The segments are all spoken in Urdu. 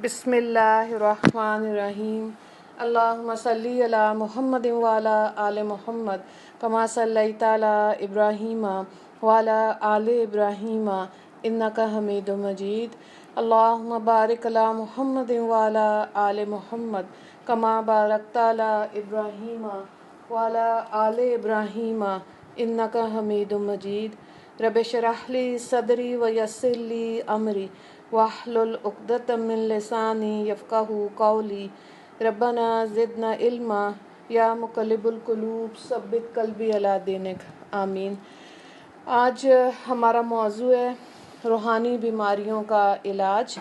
بسم اللہ الرحمن الرحیم اللہم صلی علی محمد وعلی آل محمد کما صلیت علی ابراہیم وعلی آل ابراہیم انک حمید مجید اللہم بارک علی محمد وعلی آل محمد کما بارکت علی ابراہیم وعلی آل ابراہیم انک حمید مجید رب اشرح لی صدری ویسر لی امری واحلل عقدۃ من لسانی یفقہوا قولی ربنا زدنا علما یا مقلب القلوب ثبت قلبی علی دینک آمین۔ آج ہمارا موضوع ہے روحانی بیماریوں کا علاج۔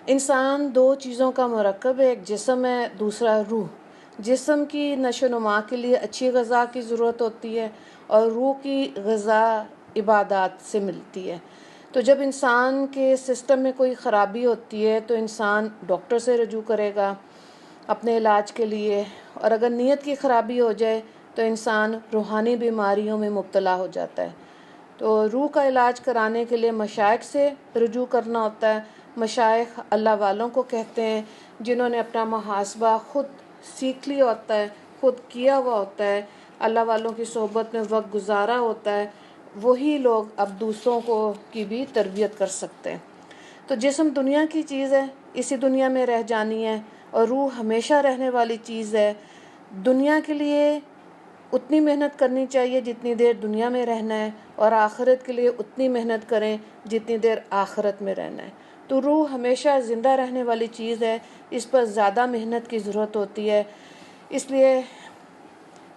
انسان دو چیزوں کا مرکب ہے، ایک جسم ہے، دوسرا روح۔ جسم کی نشو و نما کے لیے اچھی غذا کی ضرورت ہوتی ہے اور روح کی غذا عبادات سے ملتی ہے۔ تو جب انسان کے سسٹم میں کوئی خرابی ہوتی ہے تو انسان ڈاکٹر سے رجوع کرے گا اپنے علاج کے لیے، اور اگر نیت کی خرابی ہو جائے تو انسان روحانی بیماریوں میں مبتلا ہو جاتا ہے۔ تو روح کا علاج کرانے کے لیے مشائخ سے رجوع کرنا ہوتا ہے۔ مشائخ اللہ والوں کو کہتے ہیں جنہوں نے اپنا محاسبہ خود سیکھ لیا ہوتا ہے، خود کیا ہوا ہوتا ہے، اللہ والوں کی صحبت میں وقت گزارا ہوتا ہے، وہی لوگ اب دوسروں کو کی بھی تربیت کر سکتے ہیں۔ تو جسم دنیا کی چیز ہے، اسی دنیا میں رہ جانی ہے، اور روح ہمیشہ رہنے والی چیز ہے۔ دنیا کے لیے اتنی محنت کرنی چاہیے جتنی دیر دنیا میں رہنا ہے، اور آخرت کے لیے اتنی محنت کریں جتنی دیر آخرت میں رہنا ہے۔ تو روح ہمیشہ زندہ رہنے والی چیز ہے، اس پر زیادہ محنت کی ضرورت ہوتی ہے۔ اس لیے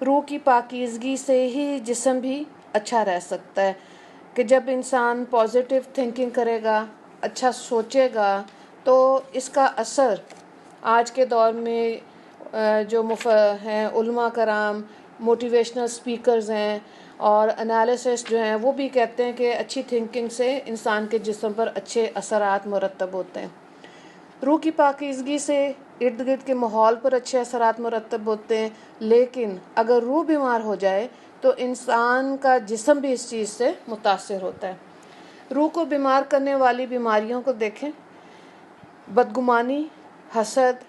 روح کی پاکیزگی سے ہی جسم بھی اچھا رہ سکتا ہے، کہ جب انسان پازیٹیو تھنکنگ کرے گا، اچھا سوچے گا، تو اس کا اثر آج کے دور میں جو ہیں علماء کرام، موٹیویشنل سپیکرز ہیں اور انالیسسٹ جو ہیں، وہ بھی کہتے ہیں کہ اچھی تھنکنگ سے انسان کے جسم پر اچھے اثرات مرتب ہوتے ہیں۔ روح کی پاکیزگی سے ارد گرد کے ماحول پر اچھے اثرات مرتب ہوتے ہیں، لیکن اگر روح بیمار ہو جائے تو انسان کا جسم بھی اس چیز سے متاثر ہوتا ہے۔ روح کو بیمار کرنے والی بیماریوں کو دیکھیں: بدگمانی، حسد،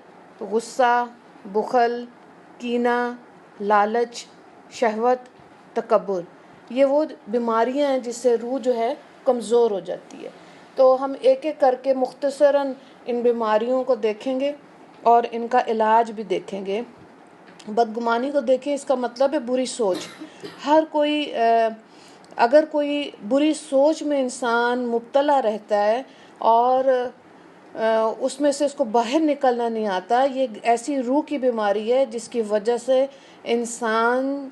غصہ، بخل، کینہ، لالچ، شہوت، تکبر۔ یہ وہ بیماریاں ہیں جس سے روح جو ہے کمزور ہو جاتی ہے۔ تو ہم ایک ایک کر کے مختصراً ان بیماریوں کو دیکھیں گے اور ان کا علاج بھی دیکھیں گے۔ بدگمانی کو دیکھیں، اس کا مطلب ہے بری سوچ۔ ہر کوئی اگر کوئی بری سوچ میں انسان مبتلا رہتا ہے اور اس میں سے اس کو باہر نکلنا نہیں آتا، یہ ایسی روح کی بیماری ہے جس کی وجہ سے انسان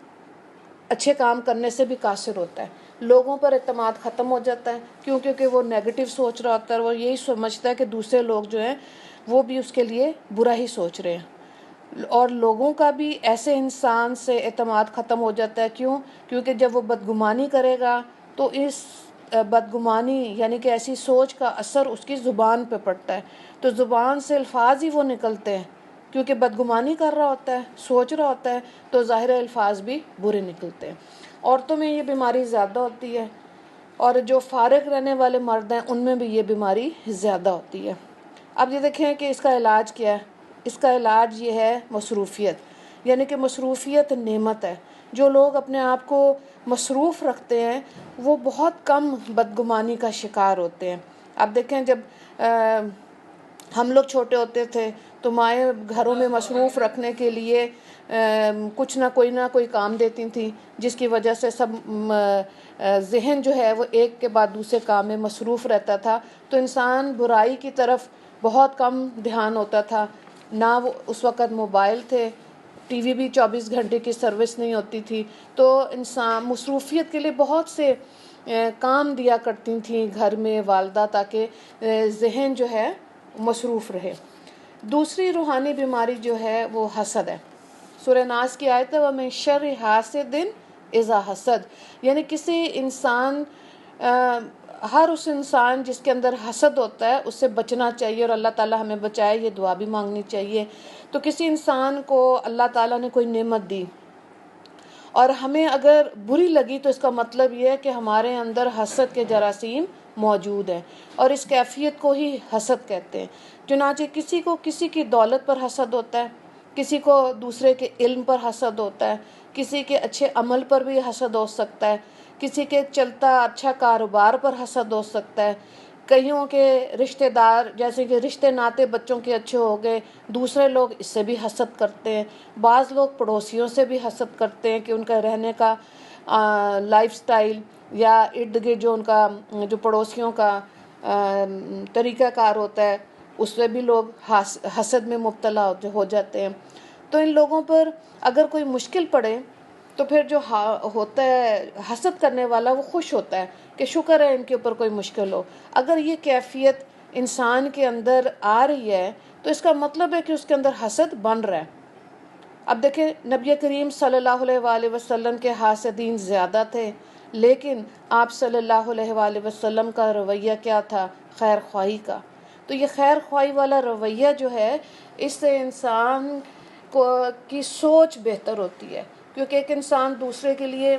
اچھے کام کرنے سے بھی قاصر ہوتا ہے، لوگوں پر اعتماد ختم ہو جاتا ہے، کیونکہ وہ نیگیٹو سوچ رہا ہوتا ہے، وہ یہی سمجھتا ہے کہ دوسرے لوگ جو ہیں وہ بھی اس کے لیے برا ہی سوچ رہے ہیں، اور لوگوں کا بھی ایسے انسان سے اعتماد ختم ہو جاتا ہے۔ کیونکہ جب وہ بدگمانی کرے گا تو اس بدگمانی یعنی کہ ایسی سوچ کا اثر اس کی زبان پہ پڑتا ہے، تو زبان سے الفاظ ہی وہ نکلتے ہیں، کیونکہ بدگمانی کر رہا ہوتا ہے، سوچ رہا ہوتا ہے، تو ظاہر الفاظ بھی برے نکلتے ہیں۔ عورتوں میں یہ بیماری زیادہ ہوتی ہے، اور جو فارغ رہنے والے مرد ہیں ان میں بھی یہ بیماری زیادہ ہوتی ہے۔ اب یہ دیکھیں کہ اس کا علاج کیا ہے۔ اس کا علاج یہ ہے مصروفیت، یعنی کہ مصروفیت نعمت ہے۔ جو لوگ اپنے آپ کو مصروف رکھتے ہیں وہ بہت کم بدگمانی کا شکار ہوتے ہیں۔ اب دیکھیں، جب ہم لوگ چھوٹے ہوتے تھے تو مائیں گھروں میں مصروف رکھنے کے لیے کچھ نہ کوئی کام دیتی تھیں، جس کی وجہ سے سب ذہن جو ہے وہ ایک کے بعد دوسرے کام میں مصروف رہتا تھا، تو انسان برائی کی طرف بہت کم دھیان ہوتا تھا۔ نہ وہ اس وقت موبائل تھے، ٹی وی بھی 24 گھنٹے کی سروس نہیں ہوتی تھی، تو انسان مصروفیت کے لیے بہت سے کام دیا کرتی تھیں گھر میں والدہ، تاکہ ذہن جو ہے مصروف رہے۔ دوسری روحانی بیماری جو ہے وہ حسد ہے۔ سورہ ناس کی آیت ہے وَمِن شَرِّ حَاسِدٍ اِذَا حَسَد، یعنی کسی انسان ہر اس انسان جس کے اندر حسد ہوتا ہے اس سے بچنا چاہیے، اور اللہ تعالیٰ ہمیں بچائے، یہ دعا بھی مانگنی چاہیے۔ تو کسی انسان کو اللہ تعالیٰ نے کوئی نعمت دی اور ہمیں اگر بری لگی تو اس کا مطلب یہ ہے کہ ہمارے اندر حسد کے جراثیم موجود ہے، اور اس کیفیت کو ہی حسد کہتے ہیں۔ چنانچہ کسی کو کسی کی دولت پر حسد ہوتا ہے، کسی کو دوسرے کے علم پر حسد ہوتا ہے، کسی کے اچھے عمل پر بھی حسد ہو سکتا ہے، کسی کے چلتا اچھا کاروبار پر حسد ہو سکتا ہے، کئیوں کے رشتہ دار جیسے کہ رشتے ناتے بچوں کے اچھے ہو گئے، دوسرے لوگ اس سے بھی حسد کرتے ہیں۔ بعض لوگ پڑوسیوں سے بھی حسد کرتے ہیں کہ ان کا رہنے کا لائف سٹائل یا ارد گرد جو ان کا جو پڑوسیوں کا طریقہ کار ہوتا ہے اس سے بھی لوگ حسد میں مبتلا ہو جاتے ہیں۔ تو ان لوگوں پر اگر کوئی مشکل پڑے تو پھر جو ہوتا ہے حسد کرنے والا وہ خوش ہوتا ہے کہ شکر ہے ان کے اوپر کوئی مشکل ہو۔ اگر یہ کیفیت انسان کے اندر آ رہی ہے تو اس کا مطلب ہے کہ اس کے اندر حسد بن رہا ہے۔ اب دیکھیں نبی کریم صلی اللہ علیہ وآلہ وسلم کے حاسدین زیادہ تھے، لیکن آپ صلی اللہ علیہ وآلہ وسلم کا رویہ کیا تھا؟ خیر خواہی کا۔ تو یہ خیر خواہی والا رویہ جو ہے اس سے انسان کی سوچ بہتر ہوتی ہے، کیونکہ ایک انسان دوسرے کے لیے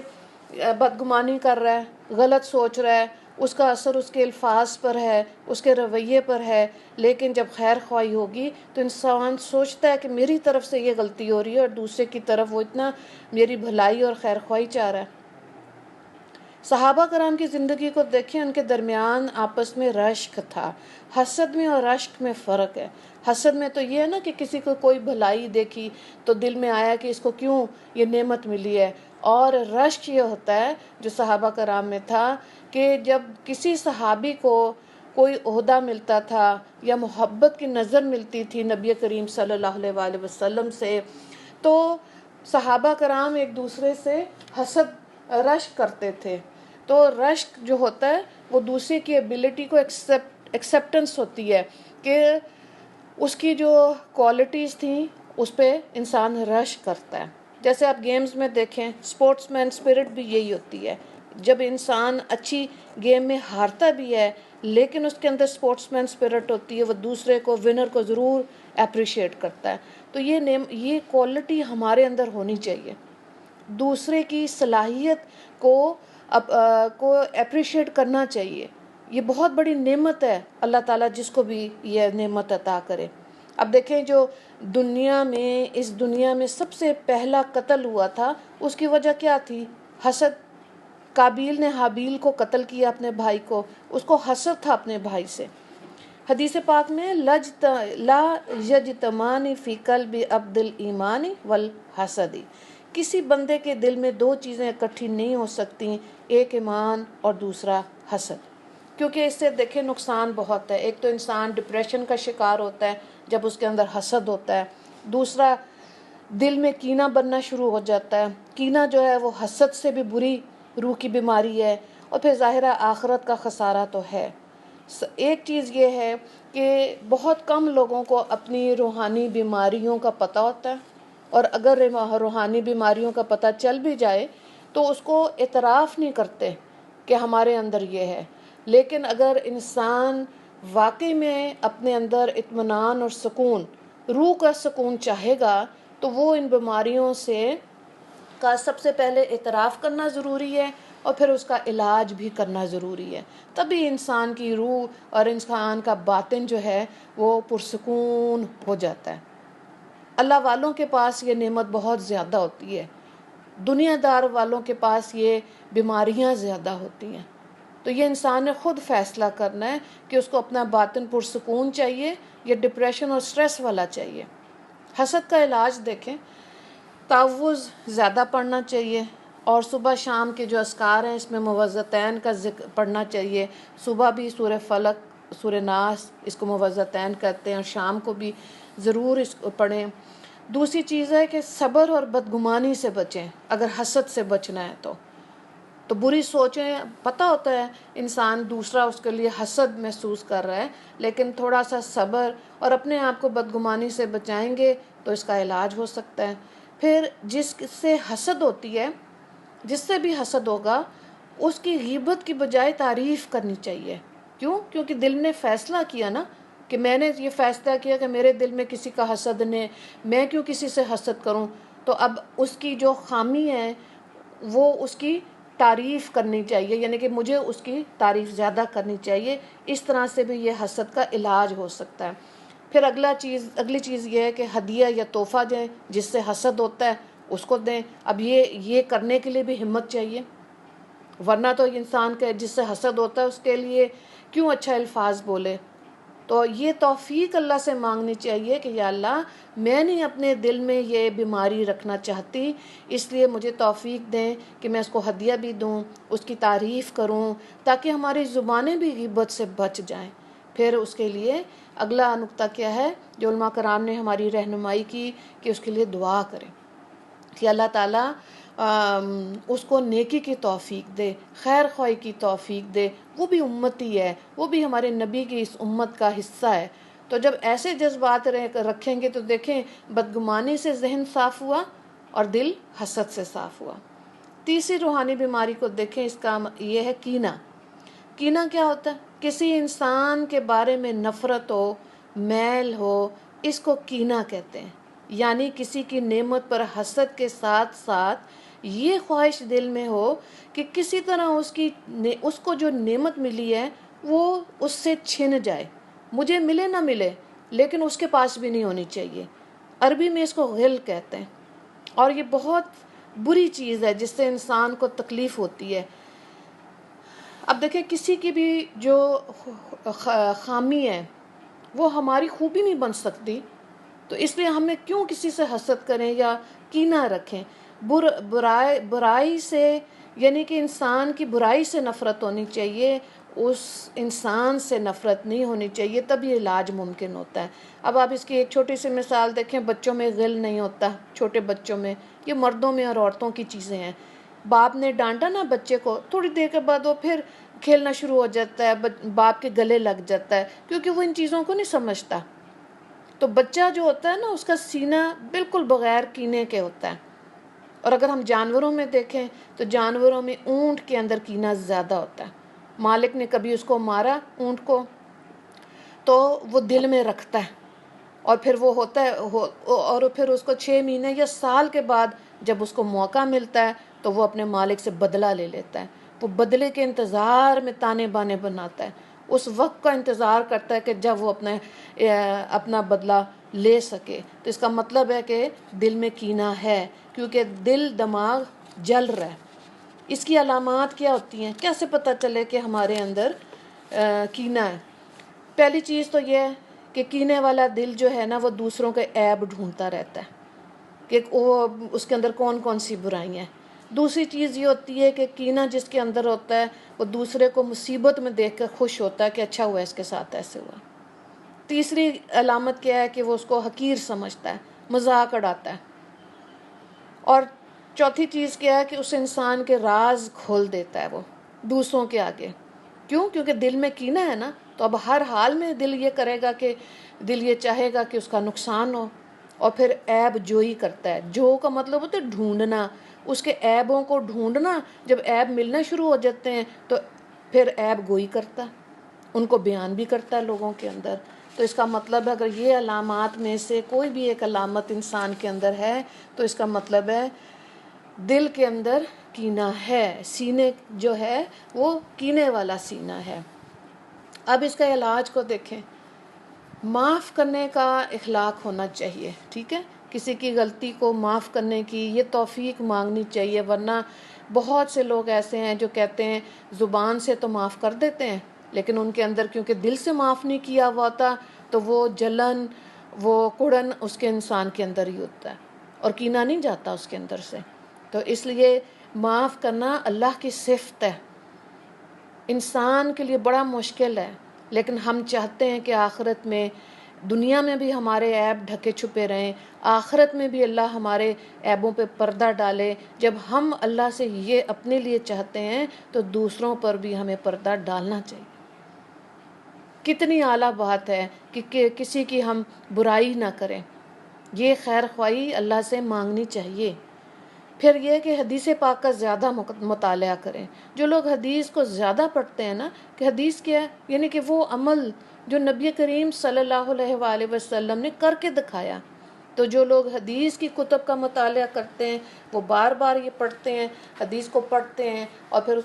بدگمانی کر رہا ہے، غلط سوچ رہا ہے، اس کا اثر اس کے الفاظ پر ہے، اس کے رویے پر ہے، لیکن جب خیر خواہی ہوگی تو انسان سوچتا ہے کہ میری طرف سے یہ غلطی ہو رہی ہے اور دوسرے کی طرف وہ اتنا میری بھلائی اور خیر خواہی چاہ رہا ہے۔ صحابہ کرام کی زندگی کو دیکھیں، ان کے درمیان آپس میں رشک تھا۔ حسد میں اور رشک میں فرق ہے۔ حسد میں تو یہ ہے نا کہ کسی کو کوئی بھلائی دیکھی تو دل میں آیا کہ اس کو کیوں یہ نعمت ملی ہے، اور رشک یہ ہوتا ہے جو صحابہ کرام میں تھا کہ جب کسی صحابی کو کوئی عہدہ ملتا تھا یا محبت کی نظر ملتی تھی نبی کریم صلی اللہ علیہ وآلہ وسلم سے، تو صحابہ کرام ایک دوسرے سے حسد رشک کرتے تھے۔ تو رشک جو ہوتا ہے وہ دوسرے کی ایبلٹی کو ایکسیپٹنس ہوتی ہے کہ اس کی جو کوالٹیز تھیں اس پہ انسان رشک کرتا ہے۔ جیسے آپ گیمز میں دیکھیں، سپورٹس مین اسپرٹ بھی یہی ہوتی ہے۔ جب انسان اچھی گیم میں ہارتا بھی ہے لیکن اس کے اندر سپورٹس مین اسپرٹ ہوتی ہے، وہ دوسرے کو ونر کو ضرور اپریشیٹ کرتا ہے۔ تو یہ کوالٹی ہمارے اندر ہونی چاہیے، دوسرے کی صلاحیت کو اپریشیٹ کرنا چاہیے۔ یہ بہت بڑی نعمت ہے اللہ تعالیٰ جس کو بھی یہ نعمت عطا کرے۔ اب دیکھیں جو اس دنیا میں سب سے پہلا قتل ہوا تھا اس کی وجہ کیا تھی؟ حسد۔ قابیل نے حابیل کو قتل کیا اپنے بھائی کو، اس کو حسد تھا اپنے بھائی سے۔ حدیث پاک میں لا یجتمعان فی قلب عبد الایمان والحسد، کسی بندے کے دل میں دو چیزیں اکٹھی نہیں ہو سکتی، ایک ایمان اور دوسرا حسد، کیونکہ اس سے دیکھیں نقصان بہت ہے۔ ایک تو انسان ڈپریشن کا شکار ہوتا ہے جب اس کے اندر حسد ہوتا ہے، دوسرا دل میں کینہ بننا شروع ہو جاتا ہے۔ کینہ جو ہے وہ حسد سے بھی بری روح کی بیماری ہے، اور پھر ظاہرہ آخرت کا خسارہ تو ہے۔ ایک چیز یہ ہے کہ بہت کم لوگوں کو اپنی روحانی بیماریوں کا پتہ ہوتا ہے، اور اگر روحانی بیماریوں کا پتہ چل بھی جائے تو اس کو اعتراف نہیں کرتے کہ ہمارے اندر یہ ہے۔ لیکن اگر انسان واقعی میں اپنے اندر اطمینان اور سکون، روح کا سکون چاہے گا تو وہ ان بیماریوں کا سب سے پہلے اعتراف کرنا ضروری ہے، اور پھر اس کا علاج بھی کرنا ضروری ہے۔ تبھی انسان کی روح اور انسان کا باطن جو ہے وہ پرسکون ہو جاتا ہے۔ اللہ والوں کے پاس یہ نعمت بہت زیادہ ہوتی ہے، دنیا دار والوں کے پاس یہ بیماریاں زیادہ ہوتی ہیں۔ تو یہ انسان نے خود فیصلہ کرنا ہے کہ اس کو اپنا باطن پرسکون چاہیے یا ڈپریشن اور سٹریس والا چاہیے۔ حسد کا علاج دیکھیں، تعوذ زیادہ پڑھنا چاہیے، اور صبح شام کے جو اذکار ہیں اس میں معوذتین کا ذکر پڑھنا چاہیے۔ صبح بھی سورہ فلق، سورہ ناس، اس کو معوذتین کہتے ہیں، اور شام کو بھی ضرور اس کو پڑھیں۔ دوسری چیز ہے کہ صبر اور بدگمانی سے بچیں۔ اگر حسد سے بچنا ہے تو بری سوچیں، پتہ ہوتا ہے انسان دوسرا اس کے لیے حسد محسوس کر رہا ہے، لیکن تھوڑا سا صبر اور اپنے آپ کو بدگمانی سے بچائیں گے تو اس کا علاج ہو سکتا ہے۔ پھر جس سے حسد ہوتی ہے، جس سے بھی حسد ہوگا، اس کی غیبت کی بجائے تعریف کرنی چاہیے۔ کیوں؟ کیونکہ دل نے فیصلہ کیا نا کہ میں نے یہ فیصلہ کیا کہ میرے دل میں کسی کا حسد نہیں، میں کیوں کسی سے حسد کروں؟ تو اب اس کی جو خامی ہے وہ اس کی تعریف کرنی چاہیے، یعنی کہ مجھے اس کی تعریف زیادہ کرنی چاہیے. اس طرح سے بھی یہ حسد کا علاج ہو سکتا ہے. پھر اگلی چیز یہ ہے کہ ہدیہ یا تحفہ دیں. جس سے حسد ہوتا ہے اس کو دیں. اب یہ کرنے کے لیے بھی ہمت چاہیے، ورنہ تو انسان کے جس سے حسد ہوتا ہے اس کے لیے کیوں اچھا الفاظ بولے. تو یہ توفیق اللہ سے مانگنی چاہیے کہ یا اللہ میں نہیں اپنے دل میں یہ بیماری رکھنا چاہتی، اس لیے مجھے توفیق دیں کہ میں اس کو ہدیہ بھی دوں، اس کی تعریف کروں، تاکہ ہماری زبانیں بھی غیبت سے بچ جائیں. پھر اس کے لیے اگلا نقطہ کیا ہے جو علماء کرام نے ہماری رہنمائی کی کہ اس کے لیے دعا کریں کہ اللہ تعالیٰ اس کو نیکی کی توفیق دے، خیر خواہی کی توفیق دے. وہ بھی امتی ہے، وہ بھی ہمارے نبی کی اس امت کا حصہ ہے. تو جب ایسے جذبات رکھیں گے تو دیکھیں بدگمانی سے ذہن صاف ہوا اور دل حسد سے صاف ہوا. تیسری روحانی بیماری کو دیکھیں، اس کا یہ ہے کینہ. کینہ کیا ہوتا ہے؟ کسی انسان کے بارے میں نفرت ہو، میل ہو، اس کو کینہ کہتے ہیں. یعنی کسی کی نعمت پر حسد کے ساتھ ساتھ یہ خواہش دل میں ہو کہ کسی طرح اس کو جو نعمت ملی ہے وہ اس سے چھن جائے. مجھے ملے نہ ملے لیکن اس کے پاس بھی نہیں ہونی چاہیے. عربی میں اس کو غل کہتے ہیں، اور یہ بہت بری چیز ہے جس سے انسان کو تکلیف ہوتی ہے. اب دیکھیں کسی کی بھی جو خامی ہے وہ ہماری خوبی نہیں بن سکتی، تو اس لیے ہمیں کیوں کسی سے حسد کریں یا کینہ رکھیں. برائی سے، یعنی کہ انسان کی برائی سے نفرت ہونی چاہیے، اس انسان سے نفرت نہیں ہونی چاہیے، تب یہ علاج ممکن ہوتا ہے. اب آپ اس کی ایک چھوٹی سی مثال دیکھیں. بچوں میں غل نہیں ہوتا، چھوٹے بچوں میں، یہ مردوں میں اور عورتوں کی چیزیں ہیں. باپ نے ڈانٹا نا بچے کو، تھوڑی دیر کے بعد وہ پھر کھیلنا شروع ہو جاتا ہے، باپ کے گلے لگ جاتا ہے، کیونکہ وہ ان چیزوں کو نہیں سمجھتا. تو بچہ جو ہوتا ہے نا اس کا سینہ بالکل بغیر کینے کے ہوتا ہے. اور اگر ہم جانوروں میں دیکھیں تو جانوروں میں اونٹ کے اندر کینہ زیادہ ہوتا ہے. مالک نے کبھی اس کو مارا اونٹ کو تو وہ دل میں رکھتا ہے، اور پھر وہ ہوتا ہے اور پھر اس کو 6 مہینے یا سال کے بعد جب اس کو موقع ملتا ہے تو وہ اپنے مالک سے بدلہ لے لیتا ہے. وہ بدلے کے انتظار میں تانے بانے بناتا ہے، اس وقت کا انتظار کرتا ہے کہ جب وہ اپنا بدلہ لے سکے. تو اس کا مطلب ہے کہ دل میں کینہ ہے، کیونکہ دل دماغ جل رہا ہے. اس کی علامات کیا ہوتی ہیں؟ کیسے پتہ چلے کہ ہمارے اندر کینہ ہے؟ پہلی چیز تو یہ ہے کہ کینے والا دل جو ہے نا وہ دوسروں کے عیب ڈھونڈتا رہتا ہے کہ وہ اس کے اندر کون کون سی برائیاں ہیں. دوسری چیز یہ ہوتی ہے کہ کینہ جس کے اندر ہوتا ہے وہ دوسرے کو مصیبت میں دیکھ کر خوش ہوتا ہے کہ اچھا ہوا اس کے ساتھ ایسے ہوا. تیسری علامت کیا ہے کہ وہ اس کو حقیر سمجھتا ہے، مذاق اڑاتا ہے. اور چوتھی چیز کیا ہے کہ اس انسان کے راز کھول دیتا ہے وہ دوسروں کے آگے. کیوں؟ کیونکہ دل میں کینہ ہے نا، تو اب ہر حال میں دل یہ کرے گا کہ دل یہ چاہے گا کہ اس کا نقصان ہو. اور پھر عیب جوئی کرتا ہے. جو کا مطلب ہوتا ہے ڈھونڈنا، اس کے عیبوں کو ڈھونڈنا. جب عیب ملنا شروع ہو جاتے ہیں تو پھر عیب گوئی کرتا ہے، ان کو بیان بھی کرتا ہے لوگوں کے اندر. تو اس کا مطلب ہے اگر یہ علامات میں سے کوئی بھی ایک علامت انسان کے اندر ہے تو اس کا مطلب ہے دل کے اندر کینہ ہے، سینے جو ہے وہ کینے والا سینہ ہے. اب اس کا علاج کو دیکھیں. معاف کرنے کا اخلاق ہونا چاہیے، ٹھیک ہے. کسی کی غلطی کو معاف کرنے کی یہ توفیق مانگنی چاہیے، ورنہ بہت سے لوگ ایسے ہیں جو کہتے ہیں زبان سے تو معاف کر دیتے ہیں لیکن ان کے اندر کیونکہ دل سے معاف نہیں کیا ہوا ہوتا تو وہ جلن، وہ کڑن اس کے انسان کے اندر ہی ہوتا ہے اور کینہ نہیں جاتا اس کے اندر سے. تو اس لیے معاف کرنا اللہ کی صفت ہے. انسان کے لیے بڑا مشکل ہے، لیکن ہم چاہتے ہیں کہ آخرت میں، دنیا میں بھی ہمارے عیب ڈھکے چھپے رہیں، آخرت میں بھی اللہ ہمارے عیبوں پہ پردہ ڈالے. جب ہم اللہ سے یہ اپنے لیے چاہتے ہیں تو دوسروں پر بھی ہمیں پردہ ڈالنا چاہیے. کتنی اعلیٰ بات ہے کہ کسی کی ہم برائی نہ کریں. یہ خیر خواہی اللہ سے مانگنی چاہیے. پھر یہ کہ حدیث پاک کا زیادہ مطالعہ کریں. جو لوگ حدیث کو زیادہ پڑھتے ہیں نا، کہ حدیث کیا ہے، یعنی کہ وہ عمل جو نبی کریم صلی اللہ علیہ وآلہ وسلم نے کر کے دکھایا. تو جو لوگ حدیث کی کتب کا مطالعہ کرتے ہیں وہ بار بار یہ پڑھتے ہیں، حدیث کو پڑھتے ہیں اور پھر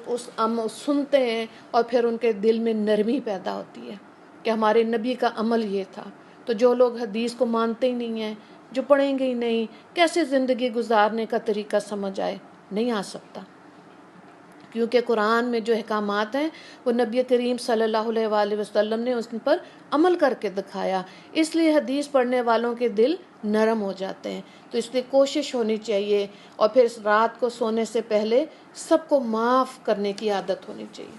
سنتے ہیں، اور پھر ان کے دل میں نرمی پیدا ہوتی ہے کہ ہمارے نبی کا عمل یہ تھا۔ تو جو لوگ حدیث کو مانتے ہی نہیں ہیں، جو پڑھیں گے ہی نہیں، کیسے زندگی گزارنے کا طریقہ سمجھ آئے؟ نہیں آ سکتا، کیونکہ قرآن میں جو احکامات ہیں وہ نبی کریم صلی اللہ علیہ وآلہ وسلم نے اس پر عمل کر کے دکھایا، اس لیے حدیث پڑھنے والوں کے دل نرم ہو جاتے ہیں۔ تو اس لیے کوشش ہونی چاہیے، اور پھر رات کو سونے سے پہلے سب کو معاف کرنے کی عادت ہونی چاہیے۔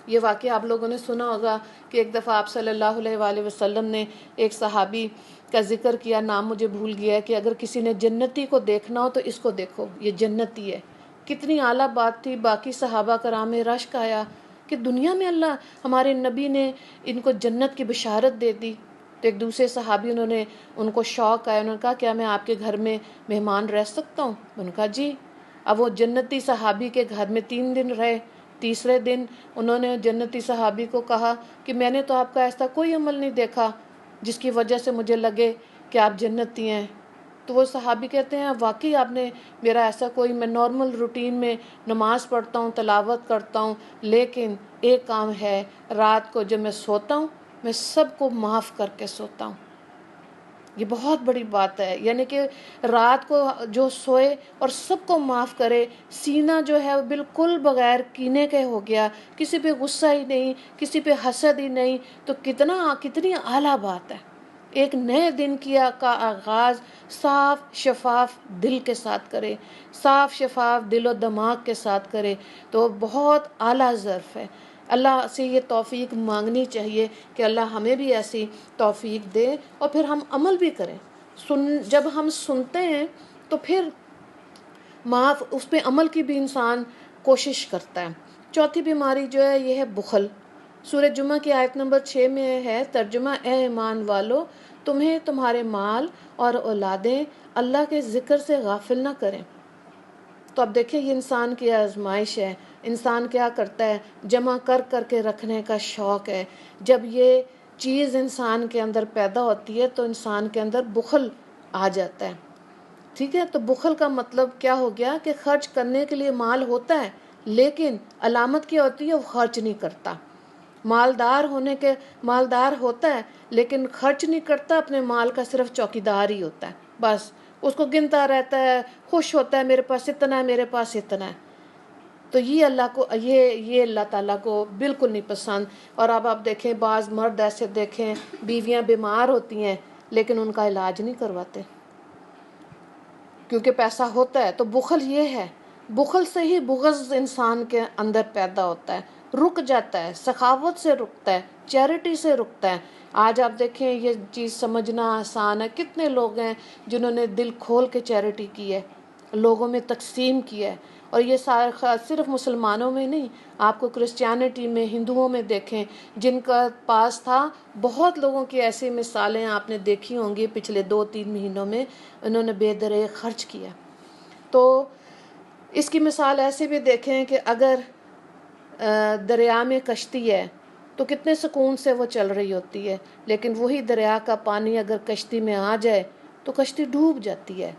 یہ واقعہ آپ لوگوں نے سنا ہوگا کہ ایک دفعہ آپ صلی اللہ علیہ وآلہ وسلم نے ایک صحابی کا ذکر کیا، نام مجھے بھول گیا ہے، کہ اگر کسی نے جنتی کو دیکھنا ہو تو اس کو دیکھو، یہ جنتی ہے۔ کتنی اعلیٰ بات تھی، باقی صحابہ کرام میں رشک آیا کہ دنیا میں اللہ ہمارے نبی نے ان کو جنت کی بشارت دے دی۔ تو ایک دوسرے صحابی ان کو شوق آیا، انہوں نے کہا کیا میں آپ کے گھر میں مہمان رہ سکتا ہوں؟ انہوں نے کہا جی۔ اب وہ جنتی صحابی کے گھر میں 3 دن رہے۔ تیسرے دن انہوں نے جنتی صحابی کو کہا کہ میں نے تو آپ کا ایسا کوئی عمل نہیں دیکھا جس کی وجہ سے مجھے لگے کہ آپ جنتی ہیں۔ تو وہ صحابی کہتے ہیں واقعی آپ نے میرا ایسا کوئی، میں نارمل روٹین میں نماز پڑھتا ہوں، تلاوت کرتا ہوں، لیکن ایک کام ہے، رات کو جب میں سوتا ہوں میں سب کو معاف کر کے سوتا ہوں۔ یہ بہت بڑی بات ہے، یعنی کہ رات کو جو سوئے اور سب کو معاف کرے، سینہ جو ہے وہ بالکل بغیر کینے کے ہو گیا، کسی پہ غصہ ہی نہیں، کسی پہ حسد ہی نہیں، تو کتنی اعلیٰ بات ہے۔ ایک نئے دن کا آغاز صاف شفاف دل کے ساتھ کرے، صاف شفاف دل و دماغ کے ساتھ کرے، تو بہت اعلیٰ ظرف ہے۔ اللہ سے یہ توفیق مانگنی چاہیے کہ اللہ ہمیں بھی ایسی توفیق دے، اور پھر ہم عمل بھی کریں۔ جب ہم سنتے ہیں تو پھر اس پہ عمل کی بھی انسان کوشش کرتا ہے۔ چوتھی بیماری جو ہے یہ ہے بخل۔ سورہ جمعہ کی آیت نمبر 6 میں ہے ترجمہ، اے ایمان والو تمہیں تمہارے مال اور اولادیں اللہ کے ذکر سے غافل نہ کریں۔ تو اب دیکھیں یہ انسان کی آزمائش ہے، انسان کیا کرتا ہے، جمع کر کر کے رکھنے کا شوق ہے۔ جب یہ چیز انسان کے اندر پیدا ہوتی ہے تو انسان کے اندر بخل آ جاتا ہے، ٹھیک ہے۔ تو بخل کا مطلب کیا ہو گیا کہ خرچ کرنے کے لیے مال ہوتا ہے، لیکن علامت کیا ہوتی ہے، وہ خرچ نہیں کرتا۔ مالدار ہوتا ہے لیکن خرچ نہیں کرتا، اپنے مال کا صرف چوکیدار ہی ہوتا ہے، بس اس کو گنتا رہتا ہے، خوش ہوتا ہے میرے پاس اتنا ہے، میرے پاس اتنا ہے۔ تو یہ اللہ تعالیٰ کو بالکل نہیں پسند۔ اور اب آپ دیکھیں بعض مرد ایسے دیکھیں، بیویاں بیمار ہوتی ہیں لیکن ان کا علاج نہیں کرواتے کیونکہ پیسہ ہوتا ہے۔ تو بخل یہ ہے، بخل سے ہی بغض انسان کے اندر پیدا ہوتا ہے، رک جاتا ہے، سخاوت سے رکتا ہے، چیریٹی سے رکتا ہے۔ آج آپ دیکھیں یہ چیز سمجھنا آسان ہے، کتنے لوگ ہیں جنہوں نے دل کھول کے چیریٹی کی ہے، لوگوں میں تقسیم کیا ہے۔ اور یہ صرف مسلمانوں میں نہیں، آپ کو کرسچینٹی میں، ہندوؤں میں دیکھیں، جن کا پاس تھا، بہت لوگوں کی ایسی مثالیں آپ نے دیکھی ہوں گی پچھلے 2-3 مہینوں میں، انہوں نے بے دریغ خرچ کیا۔ تو اس کی مثال ایسے بھی دیکھیں کہ اگر دریا میں کشتی ہے تو کتنے سکون سے وہ چل رہی ہوتی ہے، لیکن وہی دریا کا پانی اگر کشتی میں آ جائے تو کشتی ڈوب جاتی ہے۔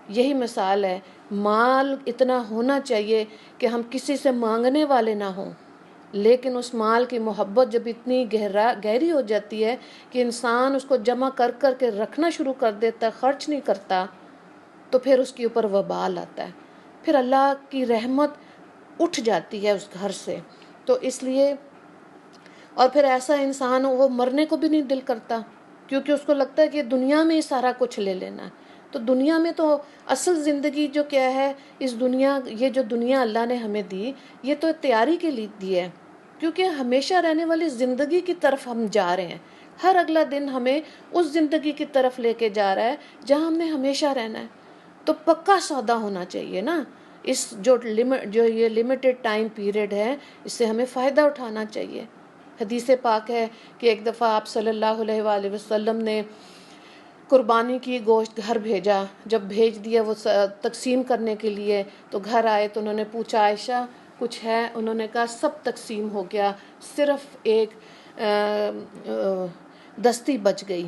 یہی مثال ہے، مال اتنا ہونا چاہیے کہ ہم کسی سے مانگنے والے نہ ہوں، لیکن اس مال کی محبت جب اتنی گہری ہو جاتی ہے کہ انسان اس کو جمع کر کر کے رکھنا شروع کر دیتا ہے، خرچ نہیں کرتا، تو پھر اس کے اوپر وبال آتا ہے، پھر اللہ کی رحمت اٹھ جاتی ہے اس گھر سے۔ تو اس لیے، اور پھر ایسا انسان وہ مرنے کو بھی نہیں دل کرتا، کیونکہ اس کو لگتا ہے کہ دنیا میں ہی سارا کچھ لے لینا ہے۔ تو دنیا میں تو اصل زندگی جو کیا ہے، یہ جو دنیا اللہ نے ہمیں دی، یہ تو تیاری کے لیے دی ہے، کیونکہ ہمیشہ رہنے والی زندگی کی طرف ہم جا رہے ہیں۔ ہر اگلا دن ہمیں اس زندگی کی طرف لے کے جا رہا ہے جہاں ہم نے ہمیشہ رہنا ہے۔ تو پکا سودا ہونا چاہیے نا، جو یہ لمیٹڈ ٹائم پیریڈ ہے، اس سے ہمیں فائدہ اٹھانا چاہیے۔ حدیث پاک ہے کہ ایک دفعہ آپ صلی اللہ علیہ وآلہ وسلم نے قربانی کی گوشت گھر بھیجا، جب بھیج دیا وہ تقسیم کرنے کے لیے، تو گھر آئے تو انہوں نے پوچھا عائشہ کچھ ہے؟ انہوں نے کہا سب تقسیم ہو گیا، صرف ایک دستی بچ گئی۔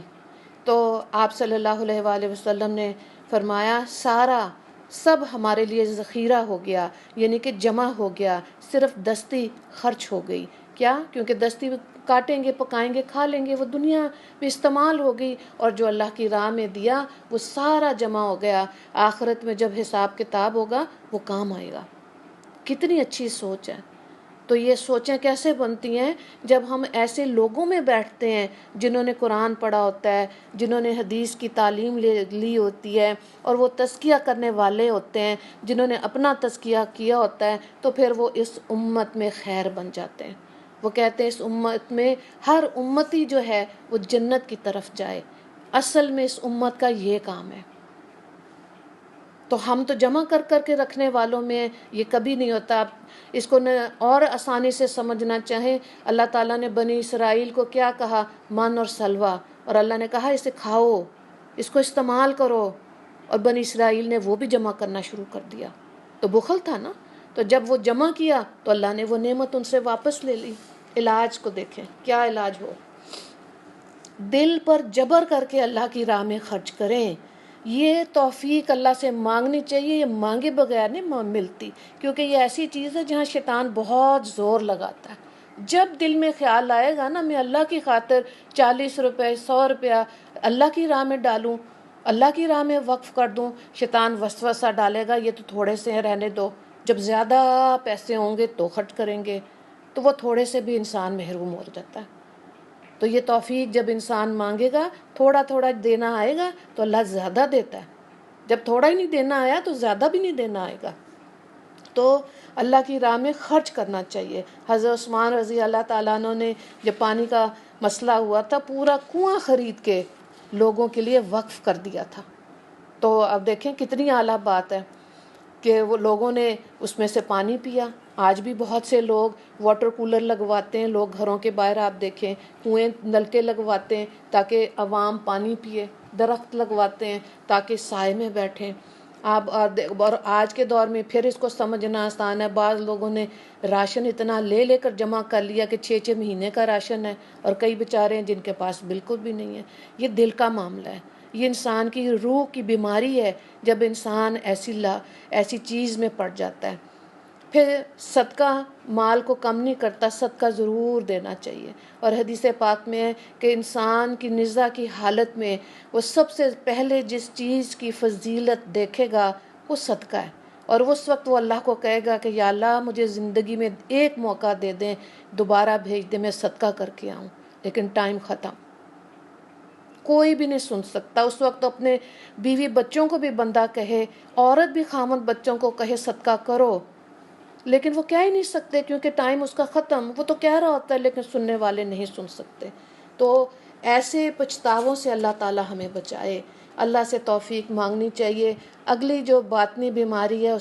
تو آپ صلی اللہ علیہ وآلہ وسلم نے فرمایا سب ہمارے لیے ذخیرہ ہو گیا، یعنی کہ جمع ہو گیا، صرف دستی خرچ ہو گئی. کیا؟ کیونکہ دستی کاٹیں گے، پکائیں گے، کھا لیں گے، وہ دنیا میں استعمال ہو گئی، اور جو اللہ کی راہ میں دیا وہ سارا جمع ہو گیا. آخرت میں جب حساب کتاب ہوگا وہ کام آئے گا. کتنی اچھی سوچ ہے. تو یہ سوچیں کیسے بنتی ہیں؟ جب ہم ایسے لوگوں میں بیٹھتے ہیں جنہوں نے قرآن پڑھا ہوتا ہے، جنہوں نے حدیث کی تعلیم لی ہوتی ہے، اور وہ تزکیہ کرنے والے ہوتے ہیں، جنہوں نے اپنا تزکیہ کیا ہوتا ہے، تو پھر وہ اس امت میں خیر بن جاتے ہیں. وہ کہتے ہیں اس امت میں ہر امتی جو ہے وہ جنت کی طرف جائے. اصل میں اس امت کا یہ کام ہے. تو ہم تو جمع کر کے رکھنے والوں میں یہ کبھی نہیں ہوتا. اس کو اور آسانی سے سمجھنا چاہیں، اللہ تعالیٰ نے بنی اسرائیل کو کیا کہا؟ من اور سلوہ، اور اللہ نے کہا اسے کھاؤ، اس کو استعمال کرو، اور بنی اسرائیل نے وہ بھی جمع کرنا شروع کر دیا. تو بخل تھا نا. تو جب وہ جمع کیا تو اللہ نے وہ نعمت ان سے واپس لے لی. علاج کو دیکھیں کیا علاج ہو. دل پر جبر کر کے اللہ کی راہ میں خرچ کریں. یہ توفیق اللہ سے مانگنی چاہیے، یہ مانگے بغیر نہیں ملتی، کیونکہ یہ ایسی چیز ہے جہاں شیطان بہت زور لگاتا ہے. جب دل میں خیال آئے گا نا میں اللہ کی خاطر 40 روپے 100 روپیہ اللہ کی راہ میں ڈالوں، اللہ کی راہ میں وقف کر دوں، شیطان وسوسہ ڈالے گا یہ تو تھوڑے سے ہیں، رہنے دو. جب زیادہ پیسے ہوں گے تو خرچ کریں گے، تو وہ تھوڑے سے بھی انسان محروم ہو جاتا ہے. تو یہ توفیق جب انسان مانگے گا، تھوڑا تھوڑا دینا آئے گا تو اللہ زیادہ دیتا ہے. جب تھوڑا ہی نہیں دینا آیا تو زیادہ بھی نہیں دینا آئے گا. تو اللہ کی راہ میں خرچ کرنا چاہیے. حضرت عثمان رضی اللہ تعالیٰ عنہ نے جب پانی کا مسئلہ ہوا تھا پورا کنواں خرید کے لوگوں کے لیے وقف کر دیا تھا. تو اب دیکھیں کتنی اعلیٰ بات ہے کہ وہ لوگوں نے اس میں سے پانی پیا. آج بھی بہت سے لوگ واٹر کولر لگواتے ہیں، لوگ گھروں کے باہر آپ دیکھیں کنویں نلکے لگواتے ہیں تاکہ عوام پانی پیے، درخت لگواتے ہیں تاکہ سائے میں بیٹھیں. آپ اور آج کے دور میں پھر اس کو سمجھنا آسان ہے. بعض لوگوں نے راشن اتنا لے کر جمع کر لیا کہ 6 مہینے کا راشن ہے، اور کئی بیچارے ہیں جن کے پاس بالکل بھی نہیں ہے. یہ دل کا معاملہ ہے، یہ انسان کی روح کی بیماری ہے جب انسان ایسی چیز میں پڑ جاتا ہے. پھر صدقہ مال کو کم نہیں کرتا، صدقہ ضرور دینا چاہیے. اور حدیث پاک میں ہے کہ انسان کی نزا کی حالت میں وہ سب سے پہلے جس چیز کی فضیلت دیکھے گا وہ صدقہ ہے. اور اس وقت وہ اللہ کو کہے گا کہ یا اللہ مجھے زندگی میں ایک موقع دے دیں، دوبارہ بھیج دیں، میں صدقہ کر کے آؤں. لیکن ٹائم ختم، کوئی بھی نہیں سن سکتا. اس وقت اپنے بیوی بچوں کو بھی بندہ کہے، عورت بھی خامد بچوں کو کہے صدقہ کرو، لیکن وہ کہہ ہی نہیں سکتے کیونکہ ٹائم اس کا ختم. وہ تو کہہ رہا ہوتا ہے لیکن سننے والے نہیں سن سکتے. تو ایسے پچھتاووں سے اللہ تعالی ہمیں بچائے. اللہ سے توفیق مانگنی چاہیے. اگلی جو باطنی بیماری ہے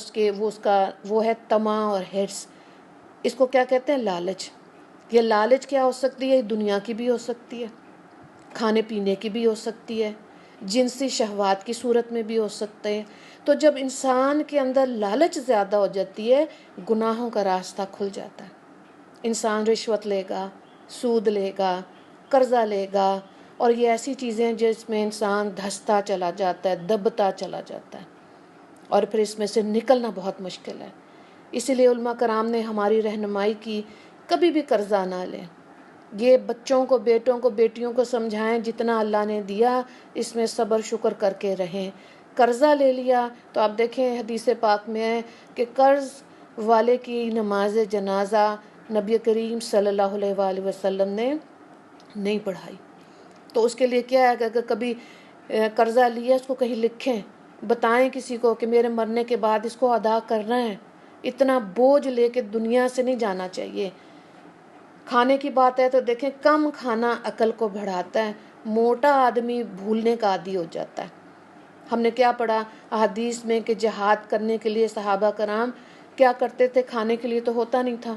وہ ہے طمع اور حرص. اس کو کیا کہتے ہیں؟ لالچ. یہ لالچ کیا ہو سکتی ہے؟ دنیا کی بھی ہو سکتی ہے، کھانے پینے کی بھی ہو سکتی ہے، جنسی شہوات کی صورت میں بھی ہو سکتے ہیں. تو جب انسان کے اندر لالچ زیادہ ہو جاتی ہے گناہوں کا راستہ کھل جاتا ہے. انسان رشوت لے گا، سود لے گا، قرضہ لے گا، اور یہ ایسی چیزیں جس میں انسان دھستا چلا جاتا ہے، دبتا چلا جاتا ہے، اور پھر اس میں سے نکلنا بہت مشکل ہے. اسی لیے علماء کرام نے ہماری رہنمائی کی کبھی بھی قرضہ نہ لیں. یہ بچوں کو، بیٹوں کو، بیٹیوں کو سمجھائیں جتنا اللہ نے دیا اس میں صبر شکر کر کے رہیں. قرضہ لے لیا تو آپ دیکھیں حدیث پاک میں ہے کہ قرض والے کی نماز جنازہ نبی کریم صلی اللہ علیہ وآلہ وسلم نے نہیں پڑھائی. تو اس کے لیے کیا ہے کہ اگر کبھی قرضہ لیا اس کو کہیں لکھیں، بتائیں کسی کو کہ میرے مرنے کے بعد اس کو ادا کرنا ہے. اتنا بوجھ لے کے دنیا سے نہیں جانا چاہیے. کھانے کی بات ہے تو دیکھیں کم کھانا عقل کو بڑھاتا ہے. موٹا آدمی بھولنے کا عادی ہو جاتا ہے. ہم نے کیا پڑھا احادیث میں کہ جہاد کرنے کے لیے صحابہ کرام کیا کرتے تھے؟ کھانے کے لیے تو ہوتا نہیں تھا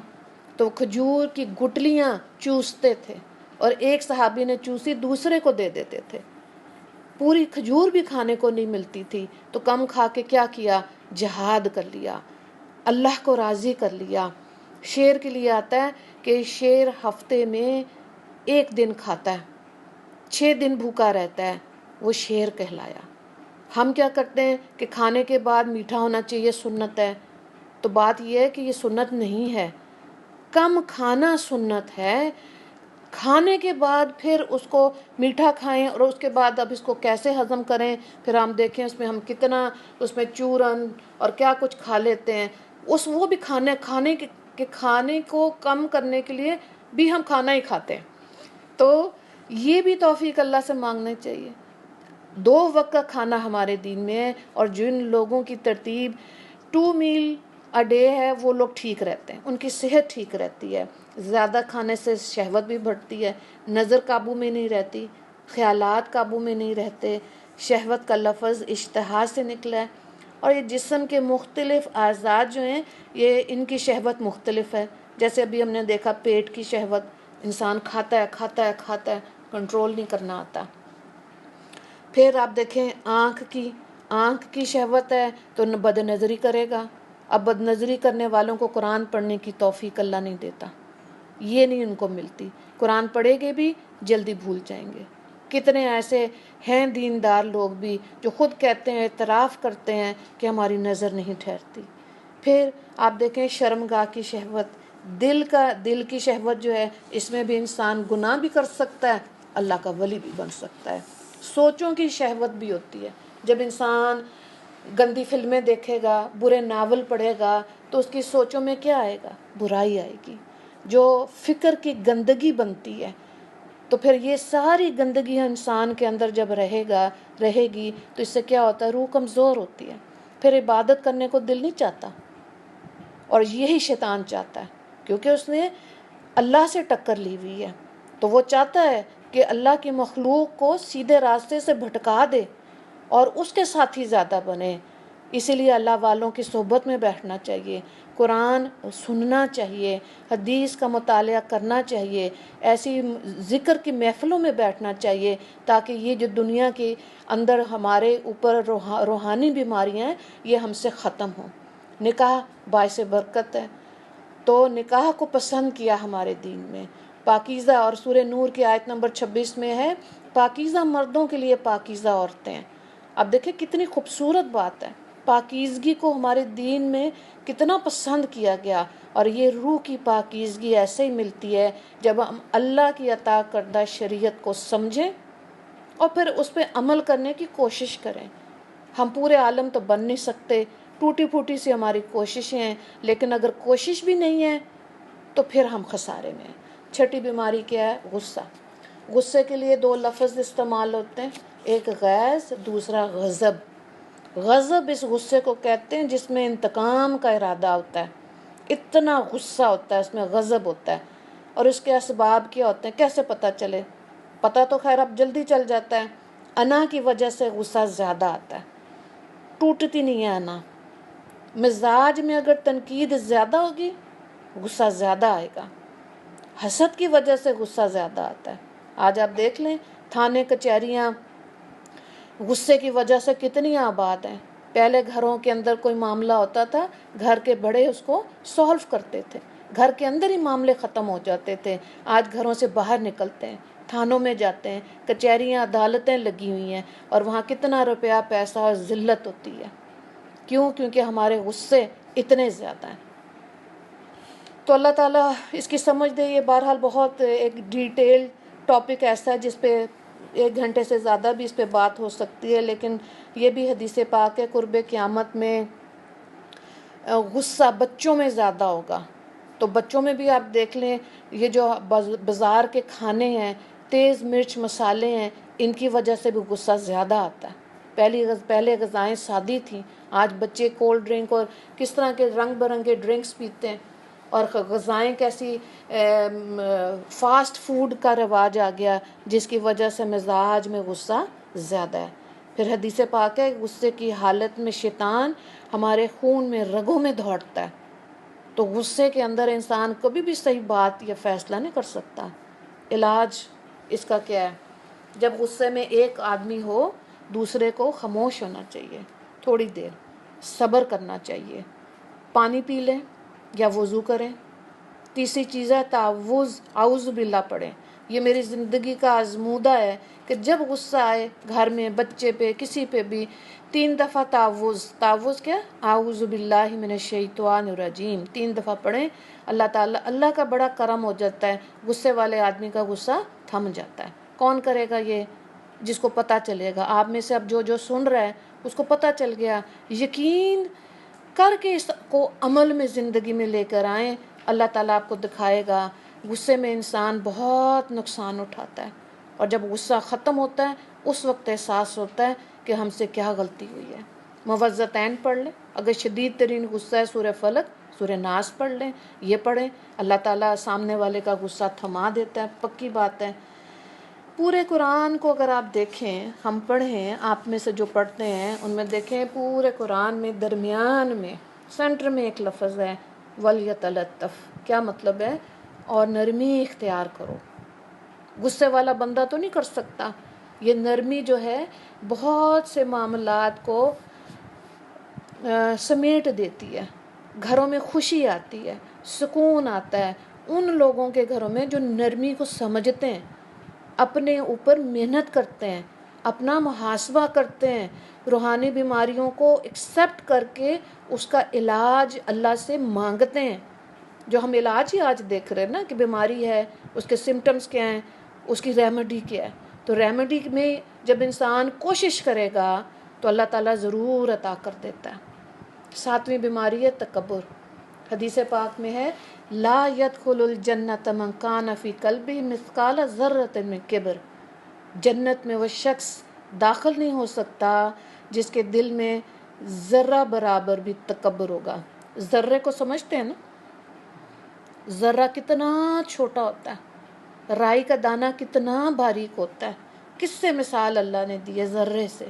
تو کھجور کی گٹلیاں چوستے تھے، اور ایک صحابی نے چوسی دوسرے کو دے دیتے تھے. پوری کھجور بھی کھانے کو نہیں ملتی تھی تو کم کھا کے کیا کیا؟ جہاد کر لیا، اللہ کو راضی کر لیا. شیر کے لیے آتا ہے کہ شیر ہفتے میں 1 دن کھاتا ہے، 6 دن بھوکا رہتا ہے، وہ شیر کہلایا۔ ہم کیا کرتے ہیں کہ کھانے کے بعد میٹھا ہونا چاہیے، سنت ہے، تو بات یہ ہے کہ یہ سنت نہیں ہے، کم کھانا سنت ہے۔ کھانے کے بعد پھر اس کو میٹھا کھائیں، اور اس کے بعد اب اس کو کیسے ہضم کریں، پھر ہم دیکھیں اس میں ہم کتنا اس میں چورن اور کیا کچھ کھا لیتے ہیں، وہ بھی کھانے کو کم کرنے کے لیے بھی ہم کھانا ہی کھاتے ہیں۔ تو یہ بھی توفیق اللہ سے مانگنا چاہیے۔ 2 وقت کا کھانا ہمارے دین میں ہے، اور جن لوگوں کی ترتیب 2 میل اے ڈے ہے وہ لوگ ٹھیک رہتے ہیں، ان کی صحت ٹھیک رہتی ہے۔ زیادہ کھانے سے شہوت بھی بڑھتی ہے، نظر قابو میں نہیں رہتی، خیالات قابو میں نہیں رہتے۔ شہوت کا لفظ اشتہا سے نکلا ہے، اور یہ جسم کے مختلف اعضاء جو ہیں یہ ان کی شہوت مختلف ہے۔ جیسے ابھی ہم نے دیکھا پیٹ کی شہوت، انسان کھاتا ہے، کنٹرول نہیں کرنا آتا۔ پھر آپ دیکھیں آنکھ کی شہوت ہے تو بد نظری کرے گا۔ اب بد نظری کرنے والوں کو قرآن پڑھنے کی توفیق اللہ نہیں دیتا، یہ نہیں ان کو ملتی، قرآن پڑھے گے بھی جلدی بھول جائیں گے۔ کتنے ایسے ہیں دیندار لوگ بھی جو خود کہتے ہیں، اعتراف کرتے ہیں کہ ہماری نظر نہیں ٹھہرتی۔ پھر آپ دیکھیں شرمگاہ کی شہوت، دل کی شہوت جو ہے، اس میں بھی انسان گناہ بھی کر سکتا ہے، اللہ کا ولی بھی بن سکتا ہے۔ سوچوں کی شہوت بھی ہوتی ہے، جب انسان گندی فلمیں دیکھے گا، برے ناول پڑھے گا، تو اس کی سوچوں میں کیا آئے گا؟ برائی آئے گی، جو فکر کی گندگی بنتی ہے۔ تو پھر یہ ساری گندگی انسان کے اندر جب رہے گی تو اس سے کیا ہوتا ہے؟ روح کمزور ہوتی ہے، پھر عبادت کرنے کو دل نہیں چاہتا، اور یہی شیطان چاہتا ہے، کیونکہ اس نے اللہ سے ٹکر لی ہوئی ہے، تو وہ چاہتا ہے کہ اللہ کی مخلوق کو سیدھے راستے سے بھٹکا دے اور اس کے ساتھی زیادہ بنے۔ اسی لیے اللہ والوں کی صحبت میں بیٹھنا چاہیے، قرآن سننا چاہیے، حدیث کا مطالعہ کرنا چاہیے، ایسی ذکر کی محفلوں میں بیٹھنا چاہیے، تاکہ یہ جو دنیا کے اندر ہمارے اوپر روحانی بیماریاں ہیں یہ ہم سے ختم ہوں۔ نکاح باعث برکت ہے، تو نکاح کو پسند کیا ہمارے دین میں، پاکیزہ، اور سورہ نور کی آیت نمبر 26 میں ہے پاکیزہ مردوں کے لیے پاکیزہ عورتیں۔ اب دیکھیں کتنی خوبصورت بات ہے، پاکیزگی کو ہمارے دین میں کتنا پسند کیا گیا، اور یہ روح کی پاکیزگی ایسے ہی ملتی ہے جب ہم اللہ کی عطا کردہ شریعت کو سمجھیں اور پھر اس پہ عمل کرنے کی کوشش کریں۔ ہم پورے عالم تو بن نہیں سکتے، ٹوٹی پھوٹی سی ہماری کوششیں ہیں، لیکن اگر کوشش بھی نہیں ہے تو پھر ہم خسارے میں ہیں۔ چھٹی بیماری کیا ہے؟ غصہ۔ غصے کے لیے 2 لفظ استعمال ہوتے ہیں، ایک غیظ، دوسرا غضب۔ غضب اس غصے کو کہتے ہیں جس میں انتقام کا ارادہ ہوتا ہے، اتنا غصہ ہوتا ہے، اس میں غضب ہوتا ہے، اور اس کے اسباب کیا ہوتے ہیں؟ کیسے پتہ چلے؟ پتہ تو خیر اب جلدی چل جاتا ہے، انا کی وجہ سے غصہ زیادہ آتا ہے، ٹوٹتی نہیں ہے انا۔ مزاج میں اگر تنقید زیادہ ہوگی غصہ زیادہ آئے گا، حسد کی وجہ سے غصہ زیادہ آتا ہے۔ آج آپ دیکھ لیں تھانے کچہریاں غصے کی وجہ سے کتنی آباد ہیں۔ پہلے گھروں کے اندر کوئی معاملہ ہوتا تھا، گھر کے بڑے اس کو سولو کرتے تھے، گھر کے اندر ہی معاملے ختم ہو جاتے تھے۔ آج گھروں سے باہر نکلتے ہیں، تھانوں میں جاتے ہیں، کچہریاں عدالتیں لگی ہوئی ہیں، اور وہاں کتنا روپیہ پیسہ اور ذلت ہوتی ہے۔ کیوں؟ کیونکہ ہمارے غصے اتنے زیادہ ہیں۔ تو اللہ تعالیٰ اس کی سمجھ دے۔ یہ بہرحال بہت ایک ڈیٹیل ٹاپک ایسا ہے جس پہ 1 گھنٹے سے زیادہ بھی اس پہ بات ہو سکتی ہے، لیکن یہ بھی حدیث پاک ہے، قرب قیامت میں غصہ بچوں میں زیادہ ہوگا۔ تو بچوں میں بھی آپ دیکھ لیں، یہ جو بازار کے کھانے ہیں، تیز مرچ مسالے ہیں، ان کی وجہ سے بھی غصہ زیادہ آتا ہے۔ پہلے غذائیں سادی تھیں، آج بچے کولڈ ڈرنک اور کس طرح کے رنگ برنگے ڈرنکس پیتے ہیں، اور غذائیں کیسی فاسٹ فوڈ کا رواج آ گیا، جس کی وجہ سے مزاج میں غصہ زیادہ ہے۔ پھر حدیث پاک ہے غصے کی حالت میں شیطان ہمارے خون میں رگوں میں دوڑتا ہے، تو غصے کے اندر انسان کبھی بھی صحیح بات یا فیصلہ نہیں کر سکتا۔ علاج اس کا کیا ہے؟ جب غصے میں ایک آدمی ہو، دوسرے کو خاموش ہونا چاہیے، تھوڑی دیر صبر کرنا چاہیے، پانی پی لیں یا وضو کریں۔ تیسری چیز ہے تعوذ، اعوذ باللہ پڑھیں، یہ میری زندگی کا آزمودہ ہے کہ جب غصہ آئے گھر میں، بچے پہ، کسی پہ بھی، 3 دفعہ تعوذ کیا؟ اعوذ باللہ من الشیطان الرجیم 3 دفعہ پڑھیں، اللہ کا بڑا کرم ہو جاتا ہے، غصے والے آدمی کا غصہ تھم جاتا ہے۔ کون کرے گا یہ؟ جس کو پتہ چلے گا۔ آپ میں سے اب جو سن رہا ہے اس کو پتہ چل گیا، یقین کر کے اس کو عمل میں زندگی میں لے کر آئیں، اللہ تعالیٰ آپ کو دکھائے گا۔ غصے میں انسان بہت نقصان اٹھاتا ہے، اور جب غصہ ختم ہوتا ہے اس وقت احساس ہوتا ہے کہ ہم سے کیا غلطی ہوئی ہے۔ موعظتین پڑھ لیں، اگر شدید ترین غصہ ہے سورہ فلق، سورہ ناس پڑھ لیں، یہ پڑھیں، اللہ تعالیٰ سامنے والے کا غصہ تھما دیتا ہے، پکی بات ہے۔ پورے قرآن کو اگر آپ دیکھیں، ہم پڑھیں، آپ میں سے جو پڑھتے ہیں ان میں دیکھیں، پورے قرآن میں درمیان میں سینٹر میں ایک لفظ ہے وَلْيَتَلَطَّفْ۔ کیا مطلب ہے؟ اور نرمی اختیار کرو۔ غصے والا بندہ تو نہیں کر سکتا۔ یہ نرمی جو ہے بہت سے معاملات کو سمیٹ دیتی ہے، گھروں میں خوشی آتی ہے، سکون آتا ہے ان لوگوں کے گھروں میں جو نرمی کو سمجھتے ہیں، اپنے اوپر محنت کرتے ہیں، اپنا محاسبہ کرتے ہیں، روحانی بیماریوں کو ایکسیپٹ کر کے اس کا علاج اللہ سے مانگتے ہیں۔ جو ہم علاج ہی آج دیکھ رہے ہیں نا کہ بیماری ہے، اس کے سمٹمز کیا ہیں، اس کی ریمیڈی کیا ہے، تو ریمیڈی میں جب انسان کوشش کرے گا تو اللہ تعالیٰ ضرور عطا کر دیتا ہے۔ 7ویں بیماری ہے تکبر۔ حدیث پاک میں ہے لا يدخل الجنت من کان فی قلبہ مثقال ذرۃ من کبر۔ جنت میں وہ شخص داخل نہیں ہو سکتا جس کے دل میں ذرہ برابر بھی تکبر ہوگا۔ ذرے کو سمجھتے ہیں نا؟ ذرہ کتنا چھوٹا ہوتا ہے، رائی کا دانہ کتنا باریک ہوتا ہے، کس سے مثال اللہ نے دی ہے؟ ذرے سے۔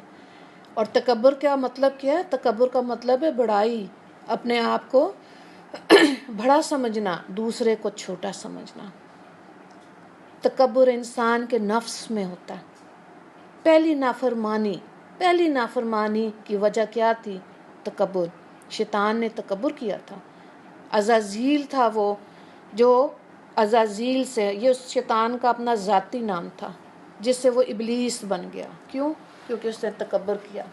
اور تکبر کیا مطلب کیا ہے؟ تکبر کا مطلب ہے بڑائی، اپنے آپ کو بڑا سمجھنا، دوسرے کو چھوٹا سمجھنا۔ تکبر انسان کے نفس میں ہوتا ہے۔ پہلی نافرمانی کی وجہ کیا تھی؟ تکبر۔ شیطان نے تکبر کیا تھا۔ عزازیل تھا وہ، جو عزازیل سے، یہ اس شیطان کا اپنا ذاتی نام تھا جس سے وہ ابلیس بن گیا۔ کیوں؟ کیونکہ اس نے تکبر کیا۔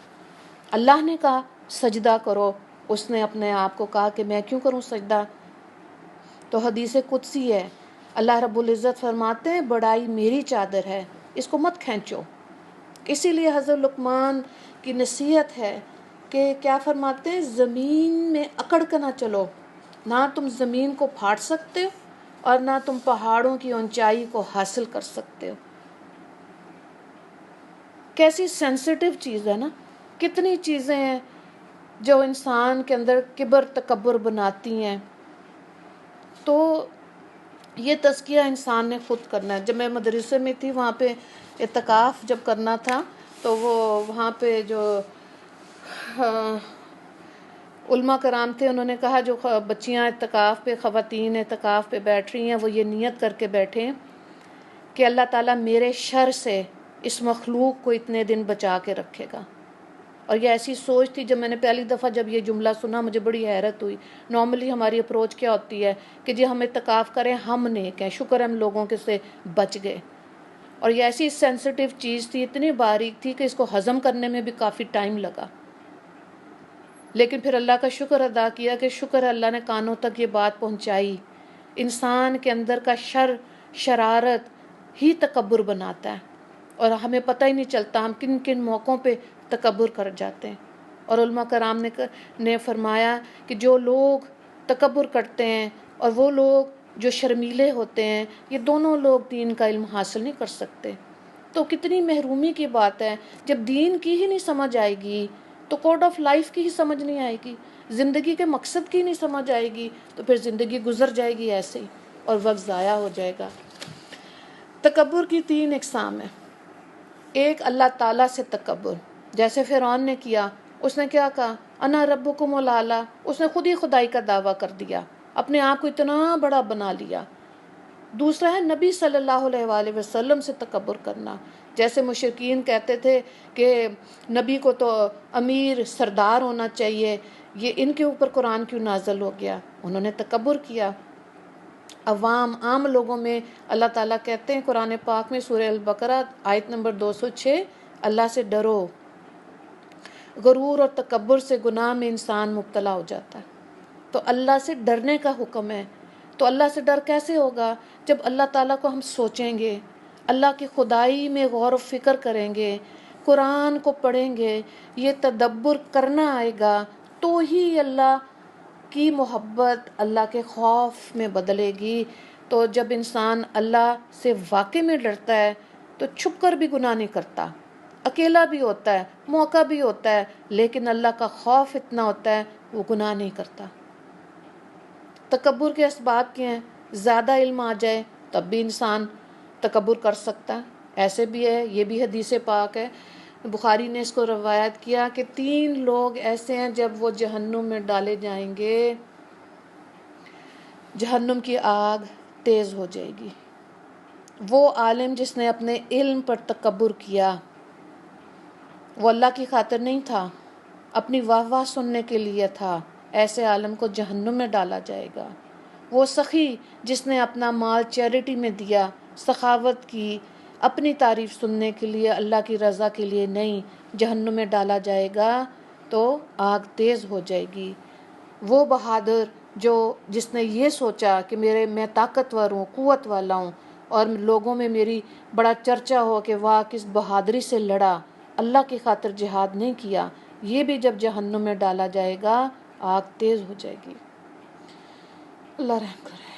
اللہ نے کہا سجدہ کرو، اس نے اپنے آپ کو کہا کہ میں کیوں کروں سجدہ؟ تو حدیث قدسی ہے، اللہ رب العزت فرماتے ہیں بڑائی میری چادر ہے، اس کو مت کھینچو۔ اسی لیے حضرت لقمان کی نصیحت ہے کہ کیا فرماتے ہیں؟ زمین میں اکڑ کر نہ چلو، نہ تم زمین کو پھاڑ سکتے ہو اور نہ تم پہاڑوں کی اونچائی کو حاصل کر سکتے ہو۔ کیسی سینسیٹیو چیز ہے نا، کتنی چیزیں ہیں جو انسان کے اندر کبر تکبر بناتی ہیں۔ تو یہ تزکیہ انسان نے خود کرنا ہے۔ جب میں مدرسے میں تھی، وہاں پہ اعتکاف جب کرنا تھا تو وہ وہاں پہ جو علماء کرام تھے، انہوں نے کہا جو بچیاں اعتکاف پہ، خواتین اعتکاف پہ بیٹھ رہی ہیں، وہ یہ نیت کر کے بیٹھیں کہ اللہ تعالیٰ میرے شر سے اس مخلوق کو اتنے دن بچا کے رکھے گا۔ اور یہ ایسی سوچ تھی، جب میں نے پہلی دفعہ جب یہ جملہ سنا مجھے بڑی حیرت ہوئی۔ نارملی ہماری اپروچ کیا ہوتی ہے کہ جی ہم اعتکاف کریں، ہم نیک ہیں، شکر ہم لوگوں کے سے بچ گئے۔ اور یہ ایسی سینسیٹیو چیز تھی، اتنی باریک تھی کہ اس کو ہضم کرنے میں بھی کافی ٹائم لگا، لیکن پھر اللہ کا شکر ادا کیا کہ شکر اللہ نے کانوں تک یہ بات پہنچائی۔ انسان کے اندر کا شرارت ہی تکبر بناتا ہے، اور ہمیں پتہ ہی نہیں چلتا ہم کن کن موقعوں پہ تکبر کر جاتے ہیں۔ اور علماء کرام نے فرمایا کہ جو لوگ تکبر کرتے ہیں اور وہ لوگ جو شرمیلے ہوتے ہیں، یہ دونوں لوگ دین کا علم حاصل نہیں کر سکتے۔ تو کتنی محرومی کی بات ہے، جب دین کی ہی نہیں سمجھ آئے گی تو کوڈ آف لائف کی ہی سمجھ نہیں آئے گی، زندگی کے مقصد کی نہیں سمجھ آئے گی، تو پھر زندگی گزر جائے گی ایسے ہی اور وقت ضائع ہو جائے گا۔ تکبر کی 3 اقسام ہیں۔ ایک اللہ تعالیٰ سے تکبر، جیسے فرعون نے کیا، اس نے کیا کہا؟ انا ربکم الاعلی، اس نے خود ہی خدائی کا دعویٰ کر دیا، اپنے آپ کو اتنا بڑا بنا لیا۔ دوسرا ہے نبی صلی اللہ علیہ وآلہ وسلم سے تکبر کرنا، جیسے مشرکین کہتے تھے کہ نبی کو تو امیر سردار ہونا چاہیے، یہ ان کے اوپر قرآن کیوں نازل ہو گیا؟ انہوں نے تکبر کیا۔ عام لوگوں میں اللہ تعالیٰ کہتے ہیں قرآن پاک میں سورہ البقرہ آیت نمبر 206، اللہ سے ڈرو۔ غرور اور تکبر سے گناہ میں انسان مبتلا ہو جاتا ہے، تو اللہ سے ڈرنے کا حکم ہے۔ تو اللہ سے ڈر کیسے ہوگا؟ جب اللہ تعالیٰ کو ہم سوچیں گے، اللہ کی خدائی میں غور و فکر کریں گے، قرآن کو پڑھیں گے، یہ تدبر کرنا آئے گا، تو ہی اللہ کی محبت اللہ کے خوف میں بدلے گی۔ تو جب انسان اللہ سے واقعی میں ڈرتا ہے تو چھپ کر بھی گناہ نہیں کرتا، اکیلا بھی ہوتا ہے، موقع بھی ہوتا ہے، لیکن اللہ کا خوف اتنا ہوتا ہے وہ گناہ نہیں کرتا۔ تکبر کے اسباب کیا ہیں؟ زیادہ علم آ جائے تب بھی انسان تکبر کر سکتا ہے، ایسے بھی ہے، یہ بھی حدیث پاک ہے، بخاری نے اس کو روایت کیا کہ 3 لوگ ایسے ہیں جب وہ جہنم میں ڈالے جائیں گے، جہنم کی آگ تیز ہو جائے گی۔ وہ عالم جس نے اپنے علم پر تکبر کیا، وہ اللہ کی خاطر نہیں تھا، اپنی واہ واہ سننے کے لیے تھا، ایسے عالم کو جہنم میں ڈالا جائے گا۔ وہ سخی جس نے اپنا مال چیریٹی میں دیا، سخاوت کی، اپنی تعریف سننے کے لیے، اللہ کی رضا کے لیے نہیں، جہنم میں ڈالا جائے گا تو آگ تیز ہو جائے گی۔ وہ بہادر جس نے یہ سوچا کہ میں طاقتور ہوں، قوت والا ہوں، اور لوگوں میں میری بڑا چرچا ہو کہ واہ کس بہادری سے لڑا، اللہ کی خاطر جہاد نہیں کیا، یہ بھی جب جہنم میں ڈالا جائے گا آگ تیز ہو جائے گی۔ اللہ رحم کرے۔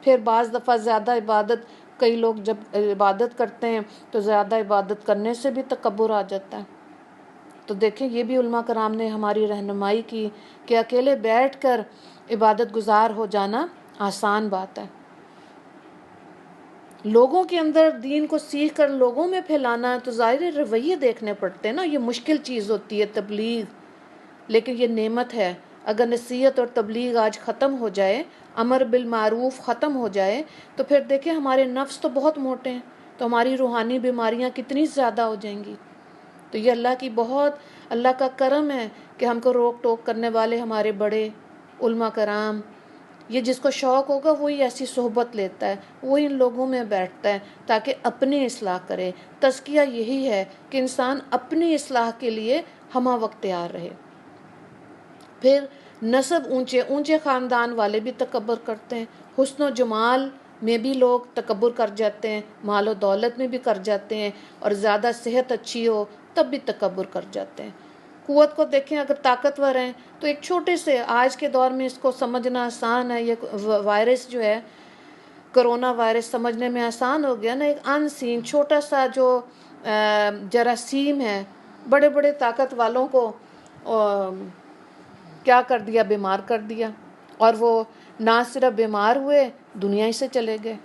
پھر بعض دفعہ زیادہ عبادت، کئی لوگ جب عبادت کرتے ہیں تو زیادہ عبادت کرنے سے بھی تکبر آ جاتا ہے۔ تو دیکھیں یہ بھی علماء کرام نے ہماری رہنمائی کی کہ اکیلے بیٹھ کر عبادت گزار ہو جانا آسان بات ہے، لوگوں کے اندر دین کو سیکھ کر لوگوں میں پھیلانا تو ظاہر رویے دیکھنے پڑتے ہیں نا، یہ مشکل چیز ہوتی ہے تبلیغ، لیکن یہ نعمت ہے۔ اگر نصیحت اور تبلیغ آج ختم ہو جائے، امر بالمعروف ختم ہو جائے، تو پھر دیکھیں ہمارے نفس تو بہت موٹے ہیں، تو ہماری روحانی بیماریاں کتنی زیادہ ہو جائیں گی۔ تو یہ اللہ کا کرم ہے کہ ہم کو روک ٹوک کرنے والے ہمارے بڑے علماء کرام، یہ جس کو شوق ہوگا وہی ایسی صحبت لیتا ہے، وہی ان لوگوں میں بیٹھتا ہے تاکہ اپنی اصلاح کرے۔ تزکیہ یہی ہے کہ انسان اپنی اصلاح کے لیے ہمہ وقت تیار رہے۔ پھر نسب اونچے خاندان والے بھی تکبر کرتے ہیں، حسن و جمال میں بھی لوگ تکبر کر جاتے ہیں، مال و دولت میں بھی کر جاتے ہیں، اور زیادہ صحت اچھی ہو تب بھی تکبر کر جاتے ہیں۔ قوت کو دیکھیں، اگر طاقتور ہیں تو ایک چھوٹے سے، آج کے دور میں اس کو سمجھنا آسان ہے، یہ وائرس جو ہے کرونا وائرس سمجھنے میں آسان ہو گیا نا، ایک ان سین چھوٹا سا جو جراثیم ہے بڑے بڑے طاقت والوں کو کیا کر دیا، بیمار کر دیا، اور وہ نہ صرف بیمار ہوئے، دنیا ہی سے چلے گئے۔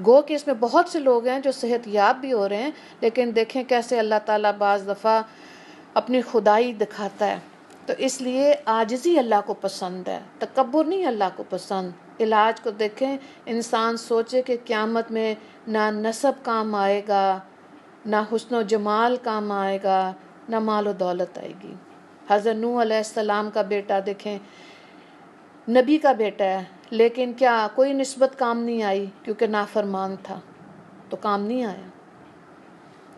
گو کہ اس میں بہت سے لوگ ہیں جو صحت یاب بھی ہو رہے ہیں، لیکن دیکھیں کیسے اللہ تعالیٰ بعض دفعہ اپنی خدائی دکھاتا ہے۔ تو اس لیے عاجزی اللہ کو پسند ہے، تکبر نہیں اللہ کو پسند۔ علاج کو دیکھیں، انسان سوچے کہ قیامت میں نہ نسب کام آئے گا، نہ حسن و جمال کام آئے گا، نہ مال و دولت آئے گی۔ حضرت نوح علیہ السلام کا بیٹا دیکھیں، نبی کا بیٹا ہے، لیکن کیا کوئی نسبت کام نہیں آئی کیونکہ نافرمان تھا، تو کام نہیں آیا۔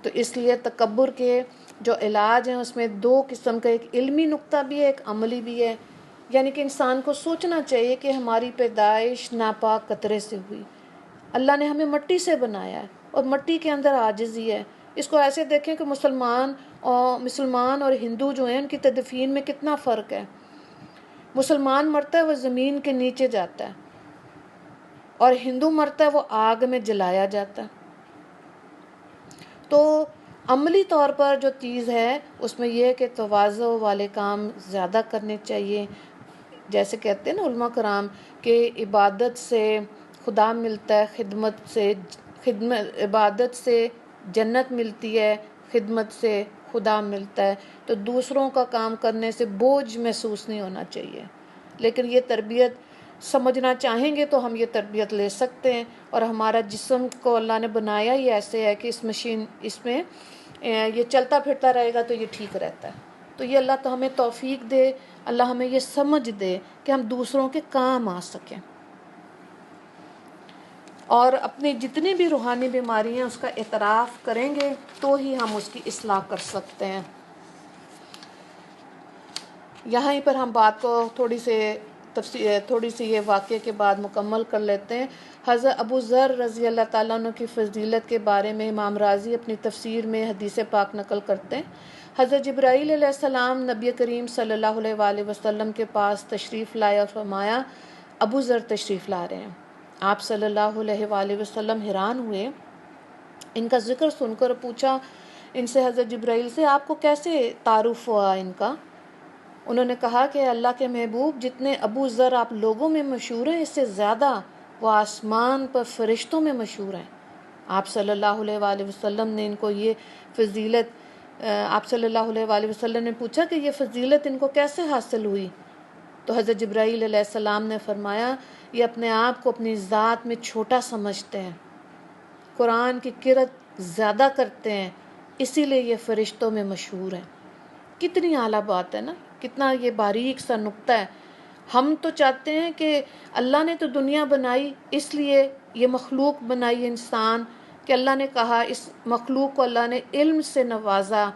تو اس لیے تکبر کے جو علاج ہیں اس میں 2 قسم کا، ایک علمی نقطہ بھی ہے، ایک عملی بھی ہے۔ یعنی کہ انسان کو سوچنا چاہیے کہ ہماری پیدائش ناپاک قطرے سے ہوئی، اللہ نے ہمیں مٹی سے بنایا ہے، اور مٹی کے اندر عاجزی ہے۔ اس کو ایسے دیکھیں کہ مسلمان اور ہندو جو ہیں ان کی تدفین میں کتنا فرق ہے۔ مسلمان مرتا ہے وہ زمین کے نیچے جاتا ہے، اور ہندو مرتا ہے وہ آگ میں جلایا جاتا ہے۔ تو عملی طور پر جو چیز ہے اس میں یہ ہے کہ تواضع والے کام زیادہ کرنے چاہیے۔ جیسے کہتے ہیں نا علماء کرام کہ عبادت سے خدا ملتا ہے، عبادت سے جنت ملتی ہے، خدمت سے خدا ملتا ہے۔ تو دوسروں کا کام کرنے سے بوجھ محسوس نہیں ہونا چاہیے، لیکن یہ تربیت سمجھنا چاہیں گے تو ہم یہ تربیت لے سکتے ہیں۔ اور ہمارا جسم کو اللہ نے بنایا ہی ایسے ہے کہ اس میں یہ چلتا پھرتا رہے گا تو یہ ٹھیک رہتا ہے۔ تو یہ اللہ تو ہمیں توفیق دے، اللہ ہمیں یہ سمجھ دے کہ ہم دوسروں کے کام آ سکیں۔ اور اپنی جتنی بھی روحانی بیماری ہیں اس کا اعتراف کریں گے تو ہی ہم اس کی اصلاح کر سکتے ہیں۔ یہاں پر ہم بات کو تھوڑی سی یہ واقعے کے بعد مکمل کر لیتے ہیں۔ حضرت ابو ذر رضی اللہ تعالیٰ عنہ کی فضیلت کے بارے میں امام راضی اپنی تفسیر میں حدیث پاک نقل کرتے ہیں۔ حضرت جبرائیل علیہ السلام نبی کریم صلی اللہ علیہ وآلہ وسلم کے پاس تشریف لائے اور فرمایا ابو ذر تشریف لا رہے ہیں۔ آپ صلی اللہ علیہ وآلہ وسلم حیران ہوئے، ان کا ذکر سن کر پوچھا ان سے حضرت جبرائیل سے آپ کو کیسے تعارف ہوا ان کا؟ انہوں نے کہا کہ اللہ کے محبوب جتنے ابو ذر آپ لوگوں میں مشہور ہیں اس سے زیادہ وہ آسمان پر فرشتوں میں مشہور ہیں۔ آپ صلی اللہ علیہ وآلہ وسلم نے ان کو یہ فضیلت آپ صلی اللہ علیہ وآلہ وسلم نے پوچھا کہ یہ فضیلت ان کو کیسے حاصل ہوئی؟ تو حضرت جبرائیل علیہ السلام نے فرمایا یہ اپنے آپ کو اپنی ذات میں چھوٹا سمجھتے ہیں، قرآن کی قرأت زیادہ کرتے ہیں، اسی لیے یہ فرشتوں میں مشہور ہیں۔ کتنی اعلیٰ بات ہے نا، کتنا یہ باریک سا نقطہ ہے۔ ہم تو چاہتے ہیں کہ اللہ نے تو دنیا بنائی، اس لیے یہ مخلوق بنائی انسان، کہ اللہ نے کہا اس مخلوق کو اللہ نے علم سے نوازا،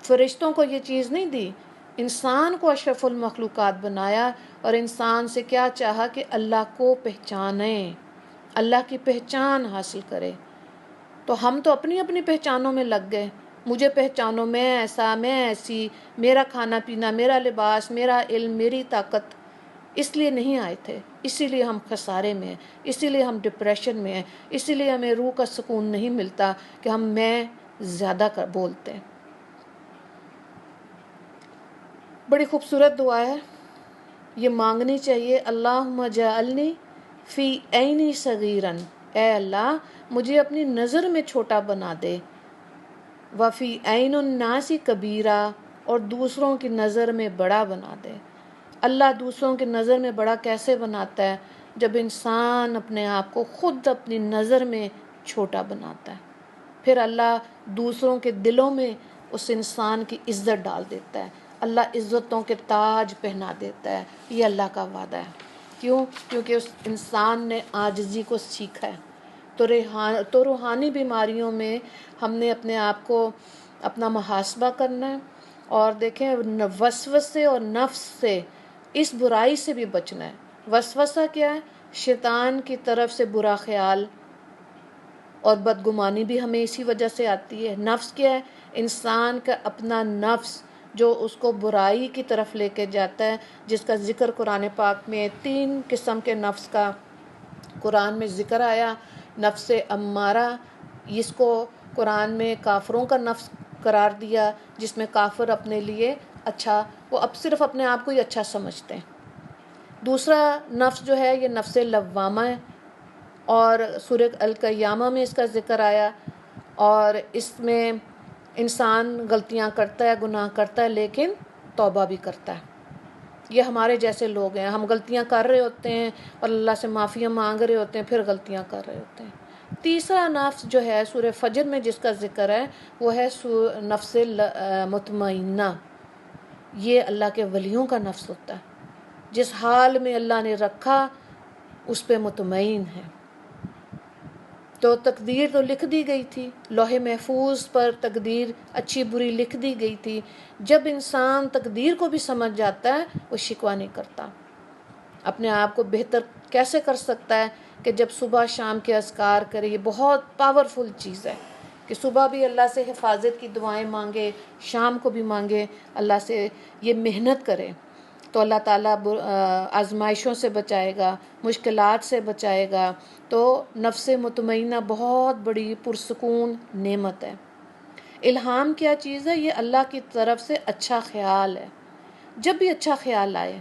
فرشتوں کو یہ چیز نہیں دی، انسان کو اشرف المخلوقات بنایا اور انسان سے کیا چاہا کہ اللہ کو پہچانے، اللہ کی پہچان حاصل کرے۔ تو ہم تو اپنی اپنی پہچانوں میں لگ گئے، مجھے پہچانو، میں ایسا، میں ایسی، میرا کھانا پینا، میرا لباس، میرا علم، میری طاقت۔ اس لیے نہیں آئے تھے، اسی لیے ہم خسارے میں ہیں، اسی لیے ہم ڈپریشن میں ہیں، اسی لیے ہمیں روح کا سکون نہیں ملتا کہ ہم میں زیادہ بولتے ہیں۔ بڑی خوبصورت دعا ہے، یہ مانگنی چاہیے، اللہم جعلنی فی عینی صغیرن، اے اللہ مجھے اپنی نظر میں چھوٹا بنا دے، وفی عین الناس کبیرہ، اور دوسروں کی نظر میں بڑا بنا دے۔ اللہ دوسروں کی نظر میں بڑا کیسے بناتا ہے؟ جب انسان اپنے آپ کو خود اپنی نظر میں چھوٹا بناتا ہے، پھر اللہ دوسروں کے دلوں میں اس انسان کی عزت ڈال دیتا ہے، اللہ عزتوں کے تاج پہنا دیتا ہے۔ یہ اللہ کا وعدہ ہے۔ کیوں؟ کیونکہ اس انسان نے عاجزی کو سیکھا ہے۔ تو روحانی بیماریوں میں ہم نے اپنے آپ کو اپنا محاسبہ کرنا ہے، اور دیکھیں وسوسے اور نفس سے، اس برائی سے بھی بچنا ہے۔ وسوسہ کیا ہے؟ شیطان کی طرف سے برا خیال اور بدگمانی بھی ہمیں اسی وجہ سے آتی ہے۔ نفس کیا ہے؟ انسان کا اپنا نفس جو اس کو برائی کی طرف لے کے جاتا ہے، جس کا ذکر قرآن پاک میں 3 قسم کے نفس کا قرآن میں ذکر آیا۔ نفس امارہ، اس کو قرآن میں کافروں کا نفس قرار دیا، جس میں کافر اپنے لیے اچھا، وہ اب صرف اپنے آپ کو ہی اچھا سمجھتے ہیں۔ دوسرا نفس جو ہے یہ نفس لوامہ ہے، اور سورہ القیامہ میں اس کا ذکر آیا، اور اس میں انسان غلطیاں کرتا ہے، گناہ کرتا ہے، لیکن توبہ بھی کرتا ہے۔ یہ ہمارے جیسے لوگ ہیں، ہم غلطیاں کر رہے ہوتے ہیں اور اللہ سے معافیاں مانگ رہے ہوتے ہیں، پھر غلطیاں کر رہے ہوتے ہیں۔ تیسرا نفس جو ہے سورہ فجر میں جس کا ذکر ہے وہ ہے نفس مطمئنہ۔ یہ اللہ کے ولیوں کا نفس ہوتا ہے، جس حال میں اللہ نے رکھا اس پہ مطمئن ہے۔ تو تقدیر تو لکھ دی گئی تھی، لوح محفوظ پر تقدیر اچھی بری لکھ دی گئی تھی۔ جب انسان تقدیر کو بھی سمجھ جاتا ہے وہ شکوہ نہیں کرتا۔ اپنے آپ کو بہتر کیسے کر سکتا ہے؟ کہ جب صبح شام کے اذکار کرے، یہ بہت پاورفل چیز ہے کہ صبح بھی اللہ سے حفاظت کی دعائیں مانگے، شام کو بھی مانگے، اللہ سے یہ محنت کرے، تو اللہ تعالیٰ آزمائشوں سے بچائے گا، مشکلات سے بچائے گا۔ تو نفس مطمئنہ بہت بڑی پرسکون نعمت ہے۔ الہام کیا چیز ہے؟ یہ اللہ کی طرف سے اچھا خیال ہے۔ جب بھی اچھا خیال آئے،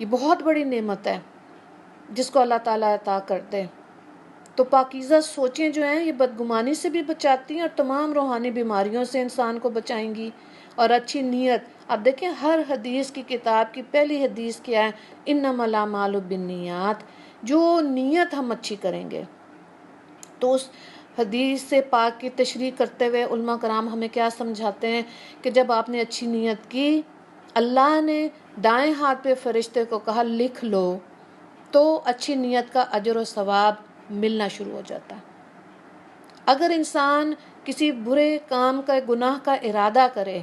یہ بہت بڑی نعمت ہے جس کو اللہ تعالیٰ عطا کرتے۔ تو پاکیزہ سوچیں جو ہیں یہ بدگمانی سے بھی بچاتی ہیں اور تمام روحانی بیماریوں سے انسان کو بچائیں گی۔ اور اچھی نیت، اب دیکھیں ہر حدیث کی کتاب کی پہلی حدیث کیا ہے؟ انما الاعمال بالنیات۔ جو نیت ہم اچھی کریں گے، تو اس حدیث سے پاک کی تشریح کرتے ہوئے علماء کرام ہمیں کیا سمجھاتے ہیں کہ جب آپ نے اچھی نیت کی، اللہ نے دائیں ہاتھ پہ فرشتے کو کہا لکھ لو، تو اچھی نیت کا اجر و ثواب ملنا شروع ہو جاتا ہے۔ اگر انسان کسی برے کام کا گناہ کا ارادہ کرے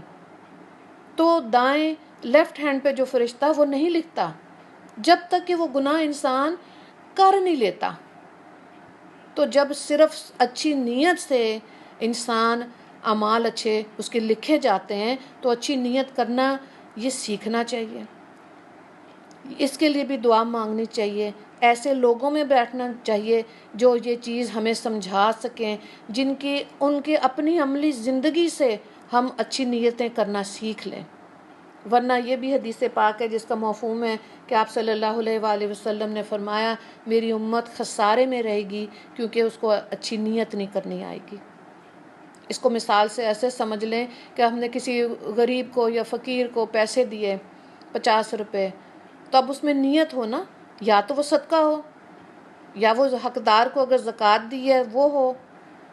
تو دائیں لیفٹ ہینڈ پہ جو فرشتہ وہ نہیں لکھتا جب تک کہ وہ گناہ انسان کر نہیں لیتا۔ تو جب صرف اچھی نیت سے انسان اعمال اچھے اس کے لکھے جاتے ہیں تو اچھی نیت کرنا یہ سیکھنا چاہیے، اس کے لیے بھی دعا مانگنی چاہیے، ایسے لوگوں میں بیٹھنا چاہیے جو یہ چیز ہمیں سمجھا سکیں، ان کے اپنی عملی زندگی سے ہم اچھی نیتیں کرنا سیکھ لیں۔ ورنہ یہ بھی حدیث پاک ہے جس کا مفہوم ہے کہ آپ صلی اللہ علیہ وآلہ وسلم نے فرمایا میری امت خسارے میں رہے گی کیونکہ اس کو اچھی نیت نہیں کرنی آئے گی۔ اس کو مثال سے ایسے سمجھ لیں کہ ہم نے کسی غریب کو یا فقیر کو پیسے دیے 50 روپے، تو اب اس میں نیت ہو نا، یا تو وہ صدقہ ہو، یا وہ حقدار کو اگر زکوٰۃ دی ہے وہ ہو،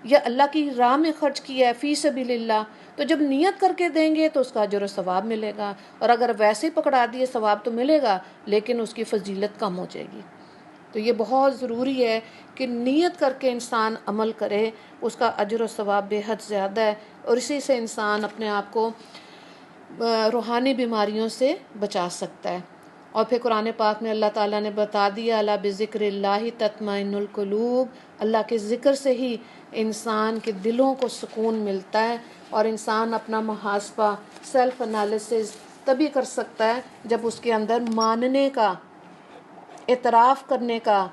یا اللہ کی راہ میں خرچ کیا ہے فی سبیل اللہ، تو جب نیت کر کے دیں گے تو اس کا اجر و ثواب ملے گا، اور اگر ویسے ہی پکڑا دیے ثواب تو ملے گا لیکن اس کی فضیلت کم ہو جائے گی۔ تو یہ بہت ضروری ہے کہ نیت کر کے انسان عمل کرے، اس کا اجر و ثواب بے حد زیادہ ہے، اور اسی سے انسان اپنے آپ کو روحانی بیماریوں سے بچا سکتا ہے۔ اور پھر قرآن پاک میں اللہ تعالیٰ نے بتا دیا الا بذکر اللہ تطمئن القلوب، اللہ کے ذکر سے ہی انسان کے دلوں کو سکون ملتا ہے، اور انسان اپنا محاسبہ سیلف انالیسز تبھی کر سکتا ہے جب اس کے اندر ماننے کا، اعتراف کرنے کا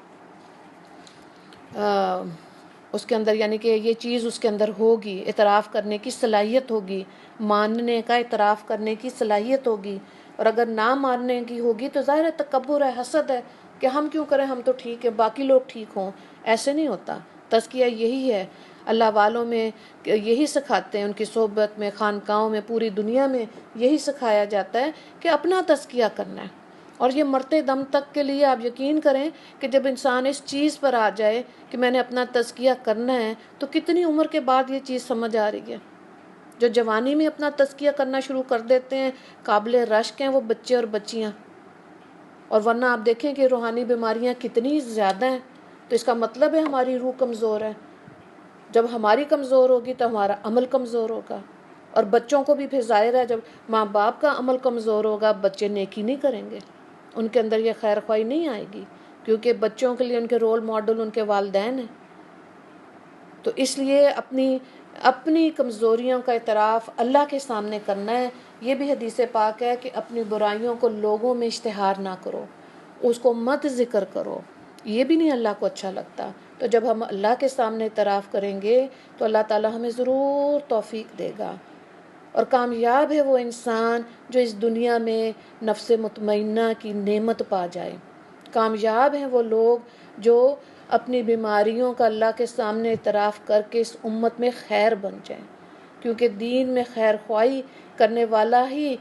اس کے اندر، یعنی کہ یہ چیز اس کے اندر ہوگی، اعتراف کرنے کی صلاحیت ہوگی، ماننے کا اعتراف کرنے کی صلاحیت ہوگی۔ اور اگر نہ ماننے کی ہوگی تو ظاہر ہے تکبر ہے، حسد ہے کہ ہم کیوں کریں، ہم تو ٹھیک ہے، باقی لوگ ٹھیک ہوں۔ ایسے نہیں ہوتا، تزکیہ یہی ہے، اللہ والوں میں یہی سکھاتے ہیں، ان کی صحبت میں، خانقاہوں میں، پوری دنیا میں یہی سکھایا جاتا ہے کہ اپنا تزکیہ کرنا ہے۔ اور یہ مرتے دم تک کے لیے آپ یقین کریں کہ جب انسان اس چیز پر آ جائے کہ میں نے اپنا تزکیہ کرنا ہے تو کتنی عمر کے بعد یہ چیز سمجھ آ رہی ہے۔ جو جوانی میں اپنا تزکیہ کرنا شروع کر دیتے ہیں قابل رشک ہیں وہ بچے اور بچیاں، اور ورنہ آپ دیکھیں کہ روحانی بیماریاں کتنی زیادہ ہیں، تو اس کا مطلب ہے ہماری روح کمزور ہے۔ جب ہماری کمزور ہوگی تو ہمارا عمل کمزور ہوگا، اور بچوں کو بھی پھر ظاہر ہے جب ماں باپ کا عمل کمزور ہوگا بچے نیکی نہیں کریں گے، ان کے اندر یہ خیر خواہی نہیں آئے گی، کیونکہ بچوں کے لیے ان کے رول ماڈل ان کے والدین ہیں۔ تو اس لیے اپنی کمزوریوں کا اعتراف اللہ کے سامنے کرنا ہے۔ یہ بھی حدیث پاک ہے کہ اپنی برائیوں کو لوگوں میں اشتہار نہ کرو، اس کو مت ذکر کرو، یہ بھی نہیں اللہ کو اچھا لگتا۔ تو جب ہم اللہ کے سامنے اعتراف کریں گے تو اللہ تعالیٰ ہمیں ضرور توفیق دے گا، اور کامیاب ہے وہ انسان جو اس دنیا میں نفس مطمئنہ کی نعمت پا جائے۔ کامیاب ہیں وہ لوگ جو اپنی بیماریوں کا اللہ کے سامنے اعتراف کر کے اس امت میں خیر بن جائیں، کیونکہ دین میں خیر خواہی کرنے والا ہی،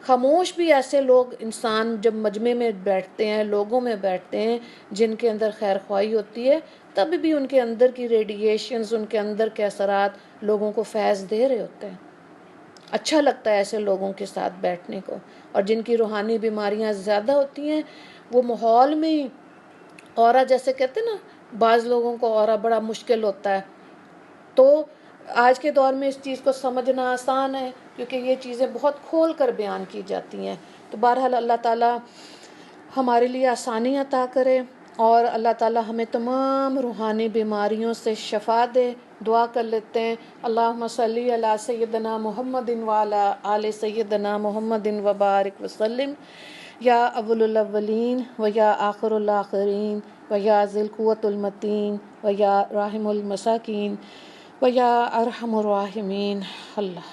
خاموش بھی ایسے لوگ انسان جب مجمع میں بیٹھتے ہیں، لوگوں میں بیٹھتے ہیں جن کے اندر خیر خواہی ہوتی ہے، تب بھی ان کے اندر کی ریڈیشنز، ان کے اندر کے اثرات لوگوں کو فیض دے رہے ہوتے ہیں۔ اچھا لگتا ہے ایسے لوگوں کے ساتھ بیٹھنے کو۔ اور جن کی روحانی بیماریاں زیادہ ہوتی ہیں وہ ماحول میں ہی اورا، جیسے کہتے ہیں نا بعض لوگوں کو اورا بڑا مشکل ہوتا ہے، تو آج کے دور میں اس چیز کو سمجھنا آسان ہے کیونکہ یہ چیزیں بہت کھول کر بیان کی جاتی ہیں۔ تو بہرحال اللہ تعالیٰ ہمارے لیے آسانی عطا کرے، اور اللہ تعالیٰ ہمیں تمام روحانی بیماریوں سے شفا دے۔ دعا کر لیتے ہیں، اللہم صلی علی سیدنا محمد وعلی آل سیدنا محمد وبارک وسلم، یا اول الاولین و یا آخر الآخرین و یا ذی القوۃ المتین و یا راحم المساکین و یا ارحم الراحمین۔ اللہ،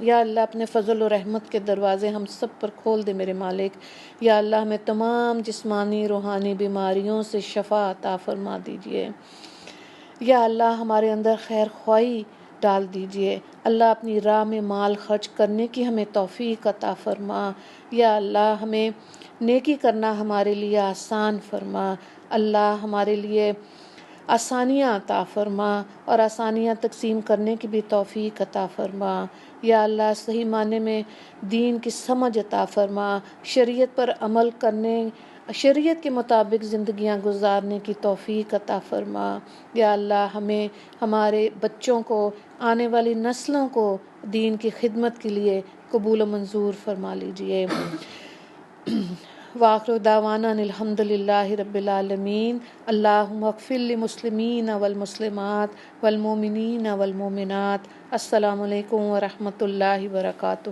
یا اللہ اپنے فضل و رحمت کے دروازے ہم سب پر کھول دے میرے مالک۔ یا اللہ ہمیں تمام جسمانی روحانی بیماریوں سے شفا عطا فرما دیجئے۔ یا اللہ ہمارے اندر خیر خواہی ڈال دیجئے۔ اللہ اپنی راہ میں مال خرچ کرنے کی ہمیں توفیق عطا فرما۔ یا اللہ ہمیں نیکی کرنا ہمارے لیے آسان فرما۔ اللہ ہمارے لیے آسانیاں عطا فرما، اور آسانیاں تقسیم کرنے کی بھی توفیق عطا فرما۔ یا اللہ صحیح معنی میں دین کی سمجھ عطا فرما، شریعت پر عمل کرنے شریعت کے مطابق زندگیاں گزارنے کی توفیق عطا فرما۔ یا اللہ ہمیں، ہمارے بچوں کو، آنے والی نسلوں کو دین کی خدمت کے لیے قبول و منظور فرما لیجئے۔ وآخر دعوانا الحمد للہ رب العالمین۔ اللہم اغفر للمسلمین والمسلمات والمؤمنین والمؤمنات۔ السلام علیکم ورحمۃ اللہ وبرکاتہ۔